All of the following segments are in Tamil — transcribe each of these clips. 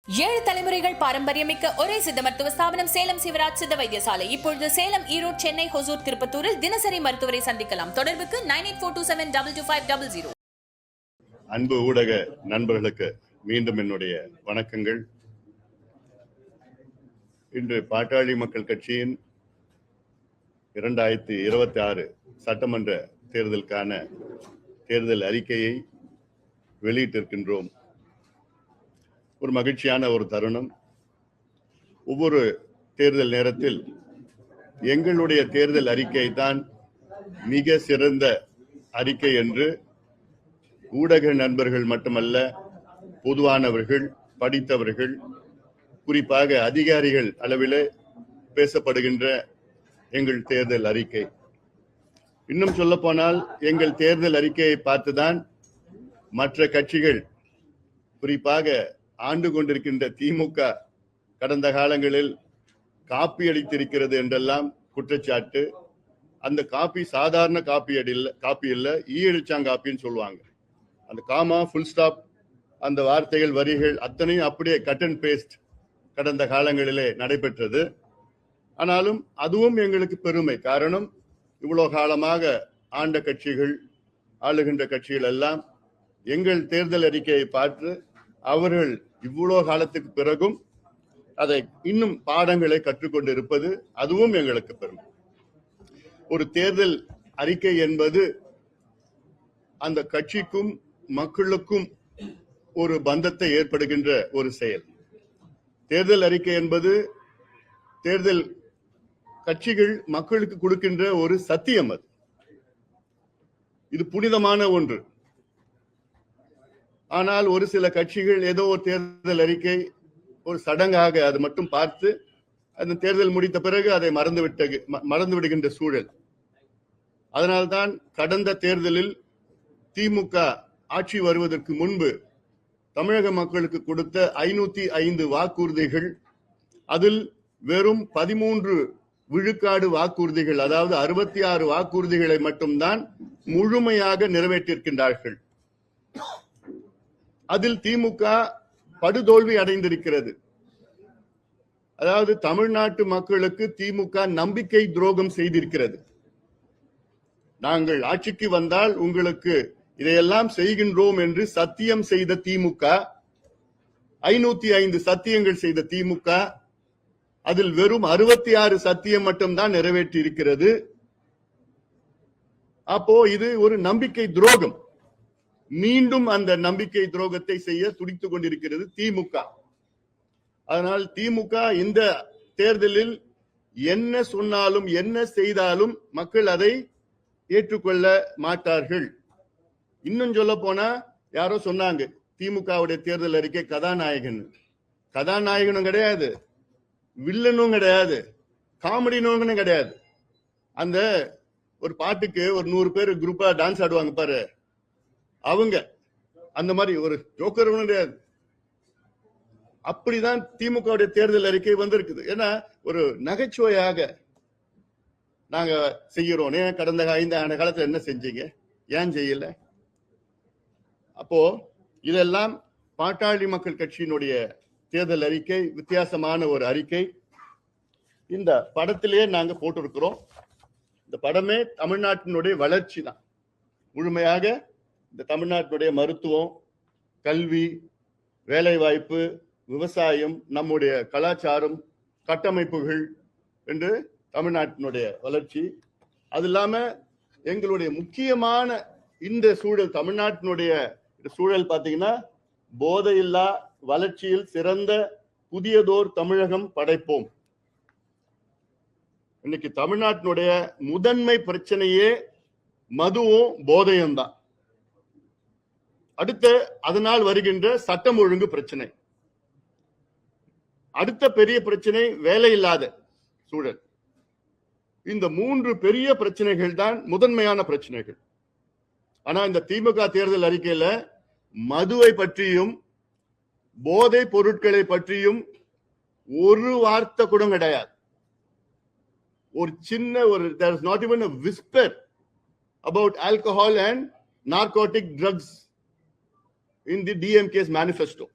ஏழு தலைமுறைகள் பாரம்பரியமிக்க ஒரே சித்த மருத்துவ ஸ்தாபனம் சேலம் சிவராஜ் சித்த வைத்தியசாலை. இப்பொழுது சேலம், ஈரோடு, சென்னை, ஹொசூர், திருப்பத்தூரில் தினசரி மருத்துவரை சந்திக்கலாம். தொடர்புக்கு 9842272200. அன்பு ஊடக நண்பர்களுக்கு மீண்டும் என்னுடைய வணக்கங்கள். இன்று பாட்டாளி மக்கள் கட்சியின் 2026 சட்டமன்ற தேர்தலுக்கான தேர்தல் அறிக்கையை வெளியிட்டிருக்கின்றோம். ஒரு மகிழ்ச்சியான ஒரு தருணம். ஒவ்வொரு தேர்தல் நேரத்தில் எங்களுடைய தேர்தல் அறிக்கை தான் மிக சிறந்த அறிக்கை என்று ஊடக நண்பர்கள் மட்டுமல்ல, பொதுவானவர்கள், படித்தவர்கள், குறிப்பாக அதிகாரிகள் அளவில் பேசப்படுகின்ற எங்கள் தேர்தல் அறிக்கை. இன்னும் சொல்ல போனால் எங்கள் தேர்தல் அறிக்கையை பார்த்துதான் மற்ற கட்சிகள், குறிப்பாக ஆண்டு கொண்டிருக்கின்ற திமுக கடந்த காலங்களில் காப்பி அடித்திருக்கிறது என்றெல்லாம் குற்றச்சாட்டு. அந்த காப்பி சாதாரண காப்பி இல்ல, ஈயடிச்சாங்காப்பின்னு சொல்லுவாங்க. அந்த காமா, ஃபுல் ஸ்டாப், அந்த வார்த்தைகள், வரிகள் அத்தனையும் அப்படியே கட் அண்ட் பேஸ்ட் கடந்த காலங்களிலே நடைபெற்றது. ஆனாலும் அதுவும் எங்களுக்கு பெருமை. காரணம், இவ்வளவு காலமாக ஆண்ட கட்சிகள், ஆளுகின்ற கட்சிகள் எல்லாம் எங்கள் தேர்தல் அறிக்கையை பார்த்து அவர்கள் இவ்வளவு காலத்துக்கு பிறகும் அதை இன்னும் பாடங்களை கற்றுக்கொண்டு இருப்பது, அதுவும் எங்களுக்கு பெருமை. ஒரு தேர்தல் அறிக்கை என்பது அந்த கட்சிக்கும் மக்களுக்கும் ஒரு பந்தத்தை ஏற்படுகின்ற ஒரு செயல். தேர்தல் அறிக்கை என்பது தேர்தல் கட்சிகள் மக்களுக்கு கொடுக்கின்ற ஒரு சத்தியம். இது புனிதமான ஒன்று. ஆனால் ஒரு சில கட்சிகள் ஏதோ ஒரு தேர்தல் அறிக்கை ஒரு சடங்காக அது மட்டும் பார்த்து அந்த தேர்தல் முடித்த பிறகு அதை மறந்து விடுகின்ற சூழல். அதனால்தான் கடந்த தேர்தலில் திமுக ஆட்சி வருவதற்கு முன்பு தமிழக மக்களுக்கு கொடுத்த 505 வாக்குறுதிகள், அதில் வெறும் 13 விழுக்காடு வாக்குறுதிகள், அதாவது 66 வாக்குறுதிகளை மட்டும்தான் முழுமையாக நிறைவேற்றியிருக்கின்றார்கள். அதில் திமுக படுதோல்வி அடைந்திருக்கிறது. அதாவது தமிழ்நாட்டு மக்களுக்கு திமுக நம்பிக்கை துரோகம் செய்திருக்கிறது. நாங்கள் ஆட்சிக்கு வந்தால் உங்களுக்கு இதையெல்லாம் செய்கின்றோம் என்று சத்தியம் செய்த திமுக, 505 சத்தியங்கள் செய்த திமுக, அதில் வெறும் 66 சத்தியம் மட்டும்தான் நிறைவேற்றி இருக்கிறது. அப்போ இது ஒரு நம்பிக்கை துரோகம். மீண்டும் அந்த நம்பிக்கை துரோகத்தை செய்ய துடித்துக் கொண்டிருக்கிறது திமுக. அதனால் திமுக இந்த தேர்தலில் என்ன சொன்னாலும் என்ன செய்தாலும் மக்கள் அதை ஏற்றுக்கொள்ள மாட்டார்கள். இன்னும் சொல்ல போனா, யாரோ சொன்னாங்க திமுகவுடைய தேர்தல் அறிக்கை கதாநாயகன். கதாநாயகனும் கிடையாது, வில்லனும் கிடையாது, காமெடினும் கிடையாது. அந்த ஒரு பாட்டுக்கு ஒரு 100 பேர் குரூப்பா டான்ஸ் ஆடுவாங்க பாரு, அவங்க அந்த மாதிரி ஒரு ஜோக்கர் கிடையாது. அப்படிதான் திமுக தேர்தல் அறிக்கை வந்திருக்குது. ஏன்னா ஒரு நகைச்சுவையாக நாங்க செய்யறோம். கடந்த 5 ஆண்டு காலத்துல என்ன செஞ்சீங்க, ஏன் செய்யல? அப்போ இதெல்லாம் பாட்டாளி மக்கள் கட்சியினுடைய தேர்தல் அறிக்கை வித்தியாசமான ஒரு அறிக்கை. இந்த படத்திலேயே நாங்க போட்டிருக்கிறோம். இந்த படமே தமிழ்நாட்டினுடைய வளர்ச்சி தான். முழுமையாக இந்த தமிழ்நாட்டினுடைய மருத்துவம், கல்வி, வேலைவாய்ப்பு, விவசாயம், நம்முடைய கலாச்சாரம், கட்டமைப்புகள் என்று தமிழ்நாட்டினுடைய வளர்ச்சி. அது இல்லாம எங்களுடைய முக்கியமான இந்த சூழல், தமிழ்நாட்டினுடைய சூழல் பார்த்தீங்கன்னா, போதையில்லா வளர்ச்சியில் சிறந்த புதியதோர் தமிழகம் படைப்போம். இன்னைக்கு தமிழ்நாட்டினுடைய முதன்மை பிரச்சனையே மதுவும் போதையும் தான். அடுத்த அதனால் வருகின்ற சட்டம் ஒழுங்கு பிரச்சனை. அடுத்த பெரிய பிரச்சனை வேலை இல்லாத சூழல். இந்த 3 பெரிய பிரச்சனைகள் தான் முதன்மையான பிரச்சனைகள். ஆனா இந்த திமுக தேர்தல் அறிக்கையில மதுவை பற்றியும் போதை பொருட்களை பற்றியும் ஒரு வார்த்தை கூட கிடையாது. ஒரு சின்ன there is not even a whisper about alcohol and narcotic drugs in the DMK's manifesto.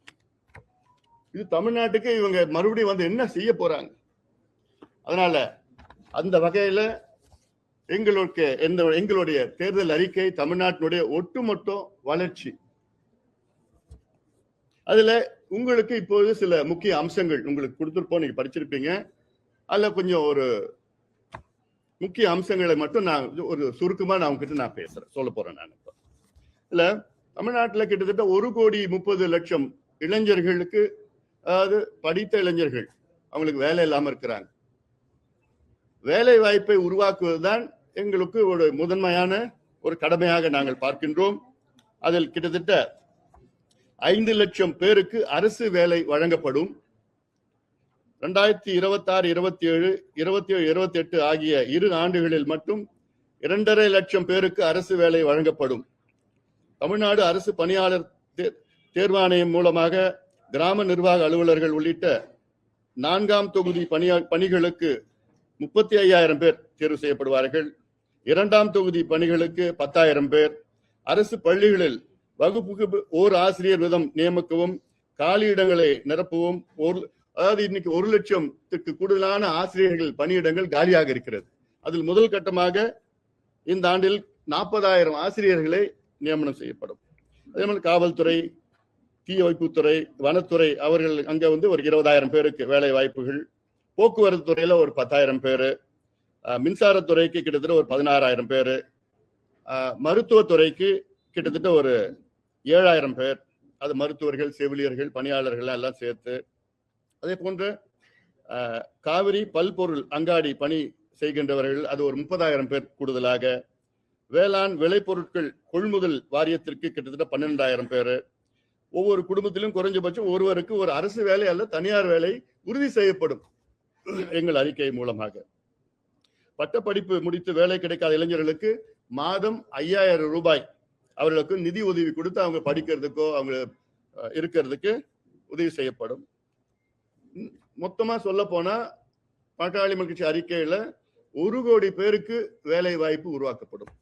இது தமிழ்நாட்டுக்கு இவங்க மறுபடியும் வந்து என்ன செய்ய போறாங்க? அதனால அந்த வகையில எங்களுடைய தேர்தல் அறிக்கை தமிழ்நாட்டினுடைய ஒட்டுமொத்த வளர்ச்சி. அதுல உங்களுக்கு இப்போது சில முக்கிய அம்சங்கள் உங்களுக்கு கொடுத்திருப்போம், நீங்க படிச்சிருப்பீங்க. அதுல கொஞ்சம் ஒரு முக்கிய அம்சங்களை மட்டும் நான் ஒரு சுருக்கமா நான் உங்ககிட்ட சொல்ல போறேன். நான் இல்ல தமிழ்நாட்டில் கிட்டத்தட்ட 1,30,00,000 இளைஞர்களுக்கு, அதாவது படித்த இளைஞர்கள், அவங்களுக்கு வேலை இல்லாம இருக்கிறாங்க. வேலை வாய்ப்பை உருவாக்குவதுதான் எங்களுக்கு ஒரு முதன்மையான ஒரு கடமையாக நாங்கள் பார்க்கின்றோம். அதில் கிட்டத்தட்ட 5 லட்சம் பேருக்கு அரசு வேலை வழங்கப்படும். 2026, 27, 27, 28 ஆகிய 2 ஆண்டுகளில் மட்டும் 2.5 லட்சம் பேருக்கு அரசு வேலை வழங்கப்படும். தமிழ்நாடு அரசு பணியாளர் தேர்வாணையம் மூலமாக கிராம நிர்வாக அலுவலர்கள் உள்ளிட்ட 4ஆம் தொகுதி பணிகளுக்கு 35,000 பேர் தேர்வு செய்யப்படுவார்கள். 2ஆம் தொகுதி பணிகளுக்கு 10,000 பேர். அரசு பள்ளிகளில் வகுப்புக்கு ஓர் ஆசிரியர் வீதம் நியமிக்கவும், காலியிடங்களை நிரப்பவும், அதாவது இன்னைக்கு 1 லட்சத்துக்கு கூடுதலான ஆசிரியர்கள் பணியிடங்கள் காலியாக இருக்கிறது. அதில் முதல் கட்டமாக இந்த ஆண்டில் 40,000 ஆசிரியர்களை நியமனம் செய்யப்படும். அதே மாதிரி காவல்துறை, தீயணைப்புத்துறை, வனத்துறை, அவர்கள் அங்க வந்து ஒரு 20,000 பேருக்கு வேலை வாய்ப்புகள். போக்குவரத்து துறையில ஒரு 10,000 பேரு. மின்சாரத்துறைக்கு கிட்டத்தட்ட ஒரு 16,000 பேரு. மருத்துவத்துறைக்கு கிட்டத்தட்ட ஒரு 7,000 பேர். அது மருத்துவர்கள், செவிலியர்கள், பணியாளர்கள் எல்லாம் சேர்த்து. அதே போன்று காவிரி பல்பொருள் அங்காடி பணி செய்கின்றவர்கள், அது ஒரு 30,000 பேர் கூடுதலாக. வேளாண் விளைபொருட்கள் கொள்முதல் வாரியத்திற்கு கிட்டத்தட்ட 12,000 பேர். ஒவ்வொரு குடும்பத்திலும் குறைஞ்சபட்சம் ஒருவருக்கு ஒரு அரசு வேலை அல்ல தனியார் வேலை உறுதி செய்யப்படும் எங்கள் அறிக்கை மூலமாக. பட்டப்படிப்பு முடித்து வேலை கிடைக்காத இளைஞர்களுக்கு மாதம் 5,000 ரூபாய் அவர்களுக்கு நிதி உதவி கொடுத்து அவங்க படிக்கிறதுக்கோ அவங்க இருக்கிறதுக்கு உதவி செய்யப்படும். மொத்தமா சொல்ல போனா பாட்டாளி மக்கள் கட்சி அறிக்கையில 1 கோடி பேருக்கு வேலை வாய்ப்பு உருவாக்கப்படும்.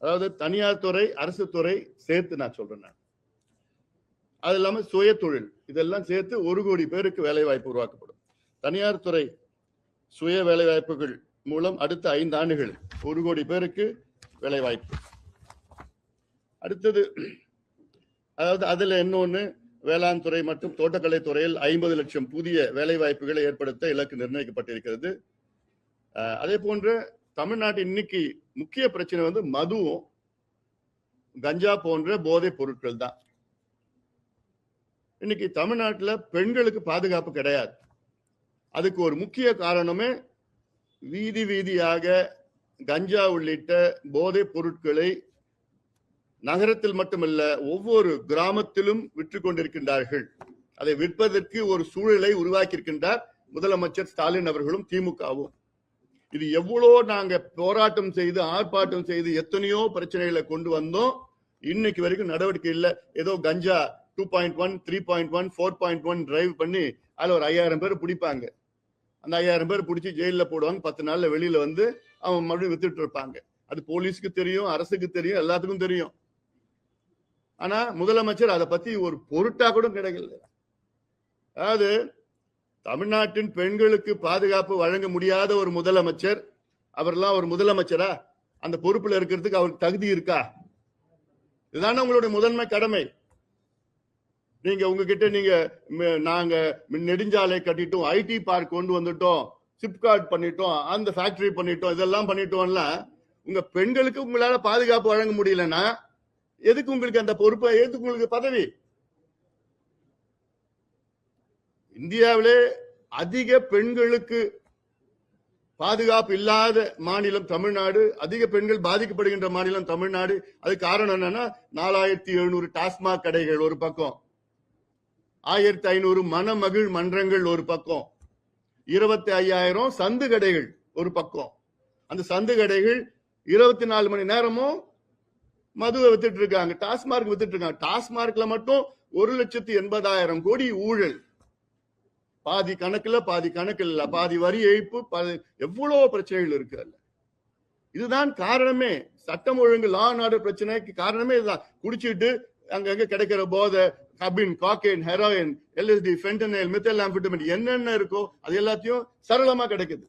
அதாவது தனியார் துறை, அரசு துறை சேர்த்து நான் சொல்றேன். அது இல்லாம சுய தொழில், இதெல்லாம் சேர்த்து 1 கோடி பேருக்கு வேலை வாய்ப்பு உருவாக்கப்படும். தனியார் துறை சுய வேலை வாய்ப்புகள் மூலம் அடுத்த 5 ஆண்டுகள் 1 கோடி பேருக்கு வேலை வாய்ப்பு. அடுத்தது, அதாவது அதுல இன்னொன்னு, வேளாண் துறை மற்றும் தோட்டக்கலை துறையில் 50 லட்சம் புதிய வேலை வாய்ப்புகளை ஏற்படுத்த இலக்கு நிர்ணயிக்கப்பட்டிருக்கிறது. அதே போன்று தமிழ்நாட்டின் இன்னைக்கு முக்கிய பிரச்சனை வந்து மதுவும் கஞ்சா போன்ற போதைப் பொருட்கள் தான். இன்னைக்கு தமிழ்நாட்டில் பெண்களுக்கு பாதுகாப்பு கிடையாது. அதுக்கு ஒரு முக்கிய காரணமே வீதி வீதியாக கஞ்சா உள்ளிட்ட போதைப் பொருட்களை நகரத்தில் மட்டுமல்ல ஒவ்வொரு கிராமத்திலும் விற்று கொண்டிருக்கின்றார்கள். அதை விற்பதற்கு ஒரு சூழலை உருவாக்கி இருக்கின்றார் முதலமைச்சர் ஸ்டாலின் அவர்களும் திமுகவும். இது எவ்வளோ நாங்க போராட்டம் செய்து ஆர்ப்பாட்டம் செய்து எத்தனையோ பிரச்சனைகளை கொண்டு வந்தோம், இன்னைக்கு வரைக்கும் நடவடிக்கை இல்லை. ஏதோ கஞ்சா 2.1, 3.1, 4.1 டிரைவ் பண்ணி அதுல ஒரு 5,000 பேர் பிடிப்பாங்க. அந்த 5,000 பேர் பிடிச்சி ஜெயில போடுவாங்க. 10 நாள்ல வெளியில வந்து அவன் மறுபடியும் வித்துட்டு இருப்பாங்க. அது போலீஸுக்கு தெரியும், அரசுக்கு தெரியும், எல்லாத்துக்கும் தெரியும். ஆனா முதலமைச்சர் அதை பத்தி ஒரு பொருட்டா கூட கிடைக்கல. அதாவது தமிழ்நாட்டின் பெண்களுக்கு பாதுகாப்பு வழங்க முடியாத ஒரு முதலமைச்சர், அவர்லாம் ஒரு முதலமைச்சரா? அந்த பொறுப்புல இருக்கிறதுக்கு அவருக்கு தகுதி இருக்கா? இதுதானே உங்களுடைய முதன்மை கடமை. நீங்க உங்ககிட்ட நீங்க நாங்க நெடுஞ்சாலை கட்டிட்டோம், ஐடி பார்க் கொண்டு வந்துட்டோம், சிப்காட் பண்ணிட்டோம், அந்த ஃபேக்டரி பண்ணிட்டோம், இதெல்லாம் பண்ணிட்டோம்ல. உங்க பெண்களுக்கு உங்களால பாதுகாப்பு வழங்க முடியலன்னா எதுக்கு உங்களுக்கு அந்த பொறுப்பை, எதுக்கு உங்களுக்கு பதவி? இந்தியாவிலே அதிக பெண்களுக்கு பாதுகாப்பு இல்லாத மாநிலம் தமிழ்நாடு, அதிக பெண்கள் பாதிக்கப்படுகின்ற மாநிலம் தமிழ்நாடு. அது காரணம் என்னன்னா 4,700 டாஸ்மாக் கடைகள் ஒரு பக்கம், 1,500 மணமகிழ் மன்றங்கள் ஒரு பக்கம், 25,000 சந்து கடைகள் ஒரு பக்கம். அந்த சந்து கடைகள் 24 மணி நேரமும் மதுவை வித்துட்டு இருக்காங்க, டாஸ்மார்க் வித்துட்டு இருக்காங்க. டாஸ்மார்க்ல மட்டும் 1,80,000 கோடி ஊழல். பாதி கணக்குல பாதி கணக்கு இல்ல, பாதி வரி ஏய்ப்பு, எவ்வளவு பிரச்சனைகள் இருக்கு. அல்ல இதுதான் காரணமே. சட்டம் ஒழுங்கு, லா அண்ட் ஆர்டர் பிரச்சனைக்கு காரணமே இதுதான். குடிச்சிட்டு அங்கங்க கிடைக்கிற போதை, கபின், காக்கைன், ஹெரோயின், எல்எஸ்டி, ஃபென்டனைல், மெத்தலாம்பிட்டமின் என்னென்ன இருக்கோ அது எல்லாத்தையும் சரளமா கிடைக்குது.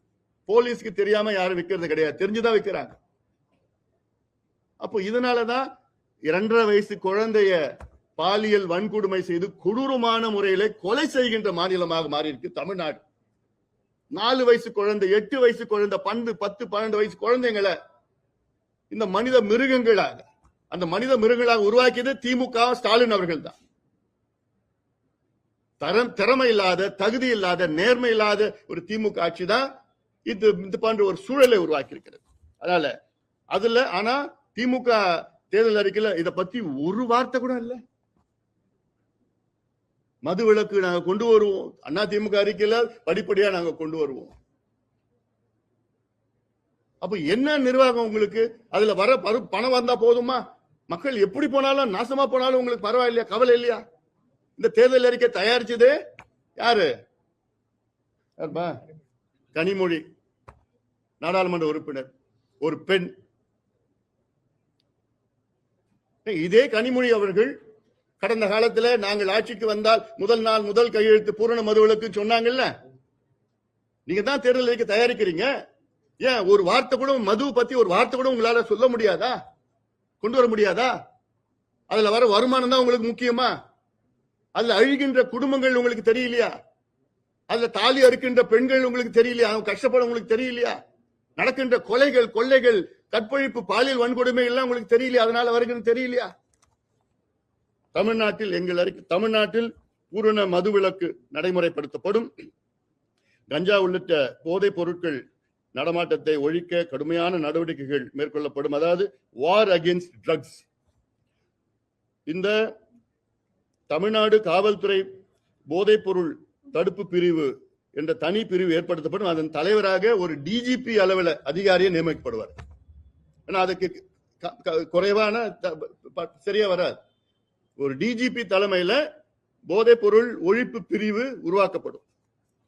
போலீஸ்க்கு தெரியாம யாரும் விற்கிறது கிடையாது, தெரிஞ்சுதான் விற்கிறாங்க. அப்போ இதனாலதான் 2.5 வயசு குழந்தைய பாலியல் வன்கொடுமை செய்து கொடூரமான முறையில கொலை செய்கின்ற மாநிலமாக மாறி இருக்கு தமிழ்நாடு. 4 வயசு குழந்தை, 8 வயசு குழந்தை, 10, 12 வயசு குழந்தைங்களை இந்த மனித மிருகங்களாக, அந்த மனித மிருகங்களாக உருவாக்கியது திமுக, ஸ்டாலின் அவர்கள் தான். திறமை இல்லாத, தகுதி இல்லாத, நேர்மை இல்லாத ஒரு திமுக ஆட்சி தான் இது போன்ற ஒரு சூழலை உருவாக்கி இருக்கிறது. அதனால அதுல ஆனா திமுக தேர்தல் அறிக்கையில இத பத்தி ஒரு வார்த்தை கூட இல்ல. மது விலக்கு நாங்க கொண்டு வருவோம், அண்ணா திமுக அறிக்கையில படிப்படியா நாங்க கொண்டு வருவோம். அப்ப என்ன நிர்வாகம் உங்களுக்கு? அதுல வர பணம் வந்தா போதுமா? மக்கள் எப்படி போனாலும், நாசமா போனாலும் உங்களுக்கு பரவாயில்லையா? கவலை இல்லையா? இந்த தேர்தல் அறிக்கை தயாரிச்சது யாரு? கனிமொழி, நாடாளுமன்ற உறுப்பினர், ஒரு பெண். இதே கனிமொழி அவர்கள் கடந்த காலத்துல நாங்கள் ஆட்சிக்கு வந்தால் முதல் நாள் முதல் கையெழுத்து பூரண மதுவிலக்கு சொன்னாங்கல்ல. நீங்க தான் தேர்தல் அறிக்கை தயாரிக்கிறீங்க. ஏன் ஒரு வார்த்தை கூட மது பத்தி ஒரு வார்த்தை கூட உங்களால சொல்ல முடியாதா? கொண்டு வர முடியாதா? அதுல வர வருமானம் தான் உங்களுக்கு முக்கியமா? அதுல அழுகின்ற குடும்பங்கள் உங்களுக்கு தெரியலையா? அதுல தாலி அறுக்கின்ற பெண்கள் உங்களுக்கு தெரியலையா? அவங்க கஷ்டப்பட உங்களுக்கு தெரியலையா? நடக்கின்ற கொலைகள், கொள்ளைகள், கற்பழிப்பு, பாலியல் வன்கொடுமை எல்லாம் உங்களுக்கு தெரியலையா? அதனால வருகிறது தெரியலையா? தமிழ்நாட்டில் பூரண மதுவிலக்கு நடைமுறைப்படுத்தப்படும். கஞ்சா உள்ளிட்ட போதைப் பொருட்கள் நடமாட்டத்தை ஒழிக்க கடுமையான நடவடிக்கைகள் மேற்கொள்ளப்படும். அதாவது வார் அகெயின்ஸ்ட் ட்ரக்ஸ். இந்த தமிழ்நாடு காவல்துறை போதைப் பொருள் தடுப்பு பிரிவு என்ற தனி பிரிவு ஏற்படுத்தப்படும். அதன் தலைவராக ஒரு டிஜிபி அளவில் அதிகாரியை நியமிக்கப்படுவார். அதுக்கு குறைவான சரியா வராது. ஒரு டிஜிபி தலைமையில போதைப் பொருள் ஒழிப்பு பிரிவு உருவாக்கப்படும்.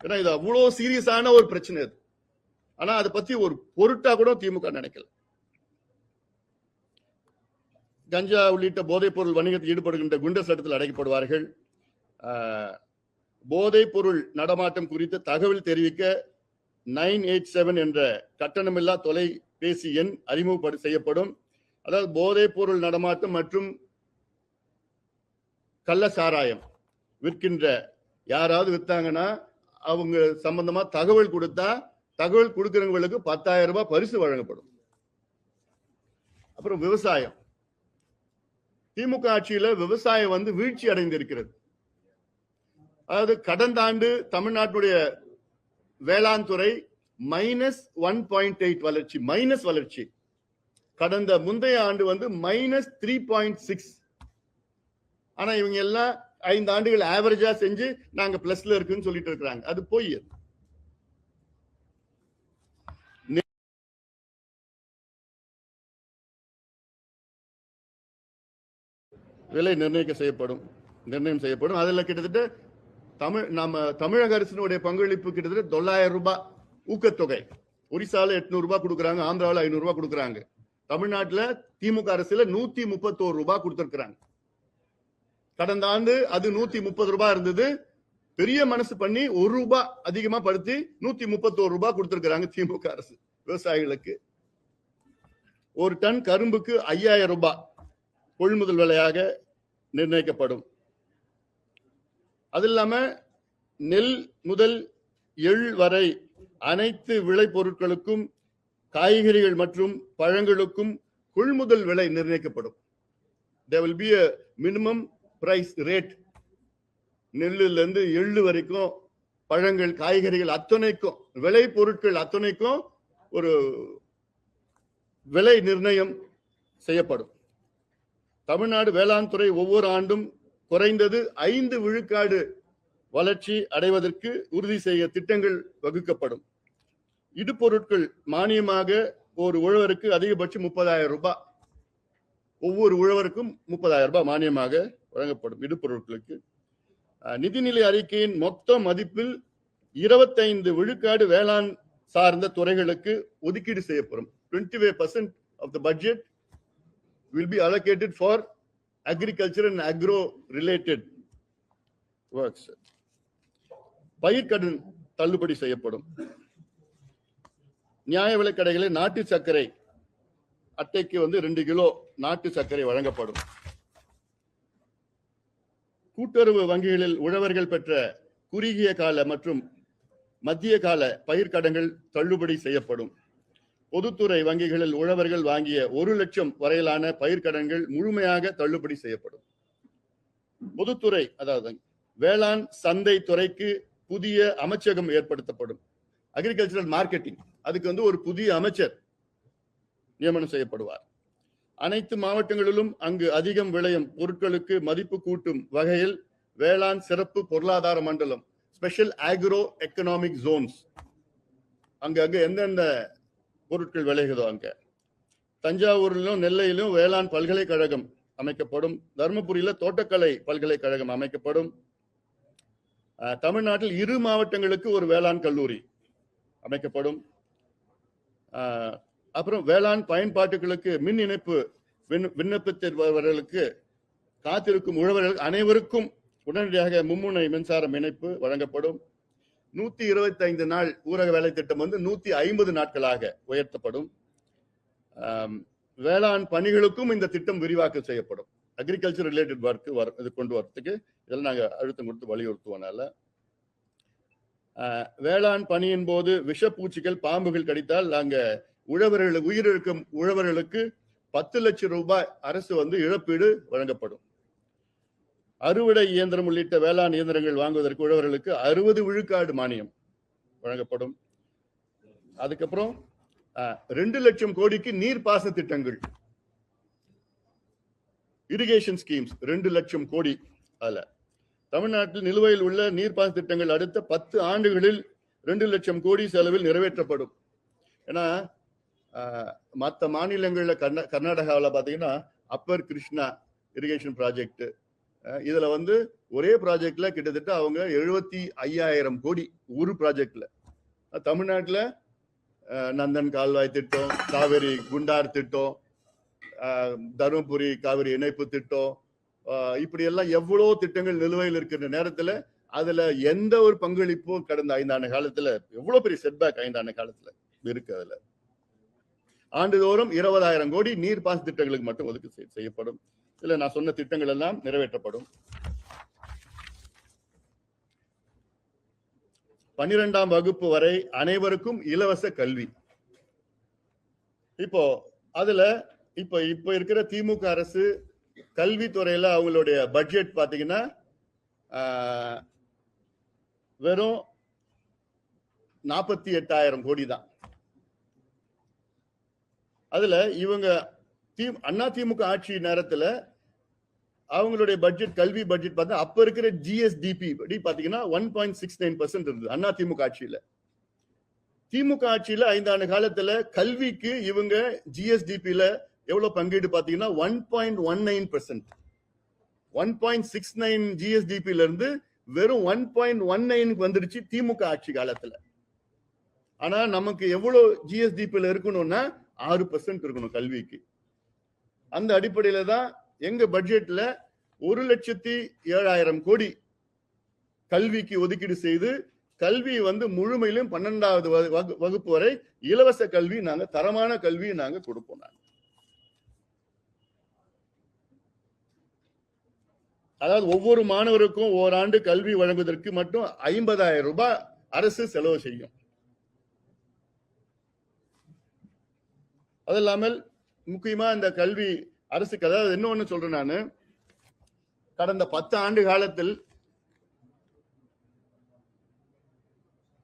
ஏன்னா இது அவ்வளவு சீரியஸான ஒரு பிரச்சனை அது. ஆனா அதை பத்தி ஒரு பொருட்டா கூட திமுக நினைக்கல. கஞ்சா உள்ளிட்ட போதைப் பொருள் வணிகத்தில் ஈடுபடுகின்ற குண்டர் சட்டத்தில் அடைக்கப்படுவார்கள். போதைப் பொருள் நடமாட்டம் குறித்து தகவல் தெரிவிக்க 987 என்ற கட்டணமில்லா தொலைபேசி எண் அறிமுகப்படு செய்யப்படும். அதாவது போதைப் பொருள் நடமாட்டம் மற்றும் கள்ள சாராயம் விற்கின்ற யாராவது வித்தாங்கன்னா அவங்க சம்பந்தமா தகவல் கொடுத்தா, தகவல் கொடுக்கிறவங்களுக்கு 10,000 ரூபாய் பரிசு வழங்கப்படும். அப்புறம் விவசாயம். திமுக ஆட்சியில விவசாயம் வீழ்ச்சி அடைந்திருக்கிறது. அதாவது கடந்த ஆண்டு தமிழ்நாட்டுடைய வேளாண் துறை -1.8 வளர்ச்சி, மைனஸ் வளர்ச்சி. கடந்த முந்தைய ஆண்டு -3.6. ஆனா இவங்க எல்லாம் 5 ஆண்டுகள் ஆவரேஜா செஞ்சு நாங்க பிளஸ்ல இருக்குன்னு சொல்லிட்டு இருக்கிறாங்க. அது போய் விலை நிர்ணயம் செய்யப்படும். அதில் கிட்டத்தட்ட தமிழக அரசினுடைய பங்களிப்பு கிட்டத்தட்ட 900 ரூபாய் ஊக்கத்தொகை. ஒரிசால 800 ரூபாய் கொடுக்குறாங்க, ஆந்திராவில் 500 ரூபாய் கொடுக்குறாங்க. தமிழ்நாட்டுல திமுக அரசுல 131 ரூபாய் கொடுத்திருக்கிறாங்க. கடந்த ஆண்டு அது 130 ரூபாய் இருந்தது. பெரிய மனசு பண்ணி 1 ரூபாய் அதிகமா படுத்தி 131 ரூபாய் கொடுத்திருக்கிறாங்க திமுக அரசு விவசாயிகளுக்கு. ஒரு டன் கரும்புக்கு 5000 ரூபாய் கொள்முதல் விலையாக நிர்ணயிக்கப்படும். அது இல்லாம நெல் முதல் எள் வரை அனைத்து விளை பொருட்களுக்கும், காய்கறிகள் மற்றும் பழங்களுக்கும் கொள்முதல் விலை நிர்ணயிக்கப்படும். There will be a minimum price rate. நெல்லுல இருந்து எள்ளு வரைக்கும், பழங்கள், காய்கறிகள் அத்தனைக்கும், விளை பொருட்கள் அத்தனைக்கும் ஒரு விலை நிர்ணயம் செய்யப்படும். தமிழ்நாடு வேளாண் துறை ஒவ்வொரு ஆண்டும் குறைந்தது 5 விழுக்காடு வளர்ச்சி அடைவதற்கு உறுதி செய்ய திட்டங்கள் வகுக்கப்படும். இடுபொருட்கள் மானியமாக ஒரு உழவருக்கு அதிகபட்சம் 30,000 ரூபாய், ஒவ்வொரு உழவருக்கும் 30,000 ரூபாய் மானியமாக வழங்கப்படும் இடுபொருட்களுக்கு. நிதிநிலை அறிக்கையின் மொத்த மதிப்பில் 25 விழுக்காடு வேளாண் சார்ந்த துறைகளுக்கு ஒதுக்கீடு செய்யப்படும். 25% of the budget will be allocated for agriculture and agro related works. பயிர்க்கடன் தள்ளுபடி செய்யப்படும். நியாய விலைக் கடைகளில் நாட்டு சர்க்கரை அட்டைக்கு 2 கிலோ நாட்டு சர்க்கரை வழங்கப்படும். கூட்டுறவு வங்கிகளில் உழவர்கள் பெற்ற குறுகிய கால மற்றும் மத்திய கால பயிர்க்கடன்கள் தள்ளுபடி செய்யப்படும். பொதுத்துறை வங்கிகளில் உழவர்கள் வாங்கிய 1 லட்சம் வரையிலான பயிர்க்கடன்கள் முழுமையாக தள்ளுபடி செய்யப்படும். பொதுத்துறை அதாவது வேளாண் சந்தை துறைக்கு புதிய அமைச்சகம் ஏற்படுத்தப்படும். அக்ரிகல்ச்சரல் மார்க்கெட்டிங் அதுக்கு ஒரு புதிய அமைச்சர் நியமனம் செய்யப்படுவார். அனைத்து மாவட்டங்களிலும் அங்கு அதிகம் விளையும் பொருட்களுக்கு மதிப்பு கூட்டும் வகையில் வேளாண் சிறப்பு பொருளாதார மண்டலம், ஸ்பெஷல் ஆக்ரோ எக்கனாமிக் ஜோன்ஸ், அங்க எந்தெந்த பொருட்கள் விளையுதோ அங்க. தஞ்சாவூரிலும் நெல்லையிலும் வேளாண் பல்கலைக்கழகம் அமைக்கப்படும். தருமபுரியில தோட்டக்கலை பல்கலைக்கழகம் அமைக்கப்படும். தமிழ்நாட்டில் 2 மாவட்டங்களுக்கு ஒரு வேளாண் கல்லூரி அமைக்கப்படும். அப்புறம் வேளாண் பயன்பாட்டுகளுக்கு மின் இணைப்பு விண்ணப்பித்தவர்களுக்கு காத்திருக்கும் உழவர்கள் அனைவருக்கும் உடனடியாக மும்முனை மின்சாரம் இணைப்பு வழங்கப்படும். 125 நாள் ஊரக வேலை திட்டம் 150 நாட்களாக உயர்த்தப்படும். வேளாண் பணிகளுக்கும் இந்த திட்டம் விரிவாக்கம் செய்யப்படும். அக்ரிகல்ச்சர் ரிலேட்டட் ஒர்க் இது கொண்டு வரதுக்கு இதெல்லாம் நாங்க அழுத்தம் கொடுத்து வலியுறுத்துவனால வேளாண் பணியின் போது விஷப்பூச்சிகள் பாம்புகள் கடித்தால் நாங்க உயிரிழக்கும் உழவர்களுக்கு 10 லட்சம் ரூபாய் அரசு இழப்பீடு வழங்கப்படும். அறுவடை இயந்திரம் உள்ளிட்ட வேளாண் இயந்திரங்கள் வாங்குவதற்கு உழவர்களுக்கு 60 விழுக்காடு மானியம் வழங்கப்படும். அதுக்கப்புறம் 2 லட்சம் கோடிக்கு நீர்ப்பாசன திட்டங்கள், இரிகேஷன் ஸ்கீம்ஸ் 2 லட்சம் கோடி. அதுல தமிழ்நாட்டில் நிலுவையில் உள்ள நீர்ப்பாசன திட்டங்கள் அடுத்த 10 ஆண்டுகளில் 2 லட்சம் கோடி செலவில் நிறைவேற்றப்படும். ஏன்னா மற்ற மாநிலங்கள்ல கர்நாடகாவில் பாத்தீங்கன்னா அப்பர் கிருஷ்ணா இரிகேஷன் ப்ராஜெக்ட், இதுல ஒரே ப்ராஜெக்ட்ல கிட்டத்தட்ட அவங்க 75,000 கோடி ஒரு ப்ராஜெக்ட்ல. தமிழ்நாட்டுல நந்தன் கால்வாய் திட்டம், காவிரி குண்டார் திட்டம், தருமபுரி காவிரி இணைப்பு திட்டம், இப்படி எல்லாம் எவ்வளவு திட்டங்கள் நிலுவையில் இருக்கிற நேரத்துல அதுல எந்த ஒரு பங்களிப்பும் கடந்த 5 ஆண்டு காலத்துல எவ்வளவு பெரிய செட்பேக் 5 ஆண்டு காலத்துல இருக்கு. அதுல ஆண்டுதோறும் 20,000 கோடி நீர்ப்பாசன திட்டங்களுக்கு மட்டும் ஒதுக்கீடு செய்யப்படும். இதுல நான் சொன்ன திட்டங்கள் எல்லாம் நிறைவேற்றப்படும். 12ஆம் வகுப்பு வரை அனைவருக்கும் இலவச கல்வி. இப்போ அதுல இப்ப இருக்கிற திமுக அரசு கல்வித்துறையில அவங்களுடைய பட்ஜெட் பாத்தீங்கன்னா வெறும் 48,000 கோடி தான். அதுல இவங்க அண்ணா திமுக ஆட்சி நேரத்துல அவங்களுடைய பட்ஜெட் கல்வி பட்ஜெட் பார்த்தா அப்ப இருக்கிற ஜிஎஸ்டிபி படி பாத்தீங்கன்னா 1.69% இருந்தது அண்ணா திமுக ஆட்சியில. திமுக ஆட்சியில 5 ஆண்டு காலத்துல கல்விக்கு இவங்க ஜிஎஸ்டிபில எவ்வளவு பங்கீடு பாத்தீங்கன்னா 1.19%. 1.69 ஜிஎஸ்டிபில இருந்து வெறும் 1.19 வந்துருச்சு திமுக ஆட்சி காலத்துல. ஆனா நமக்கு எவ்வளவு ஜிஎஸ்டிபில இருக்கணும்னா 6% இருக்கணும் கல்விக்கு. அந்த அடிப்படையில தான் எங்க பட்ஜெட்ல 1,07,000 கோடி கல்விக்கு ஒதுக்கீடு செய்து கல்வி முழுமையிலும் 12வது வகுப்பு வரை இலவச கல்வி நாங்க தரமான கல்வி நாங்க கொடுப்போம். அதாவது ஒவ்வொரு மாணவருக்கும் ஓராண்டு கல்வி வழங்குவதற்கு மட்டும் 50,000 ரூபாய் அரசு செலவு செய்யும். அது இல்லாமல் முக்கியமா இந்த கல்வி அரசுக்கு அதாவது இன்னொன்னு சொல்றேன் நானு, கடந்த 10 ஆண்டு காலத்தில்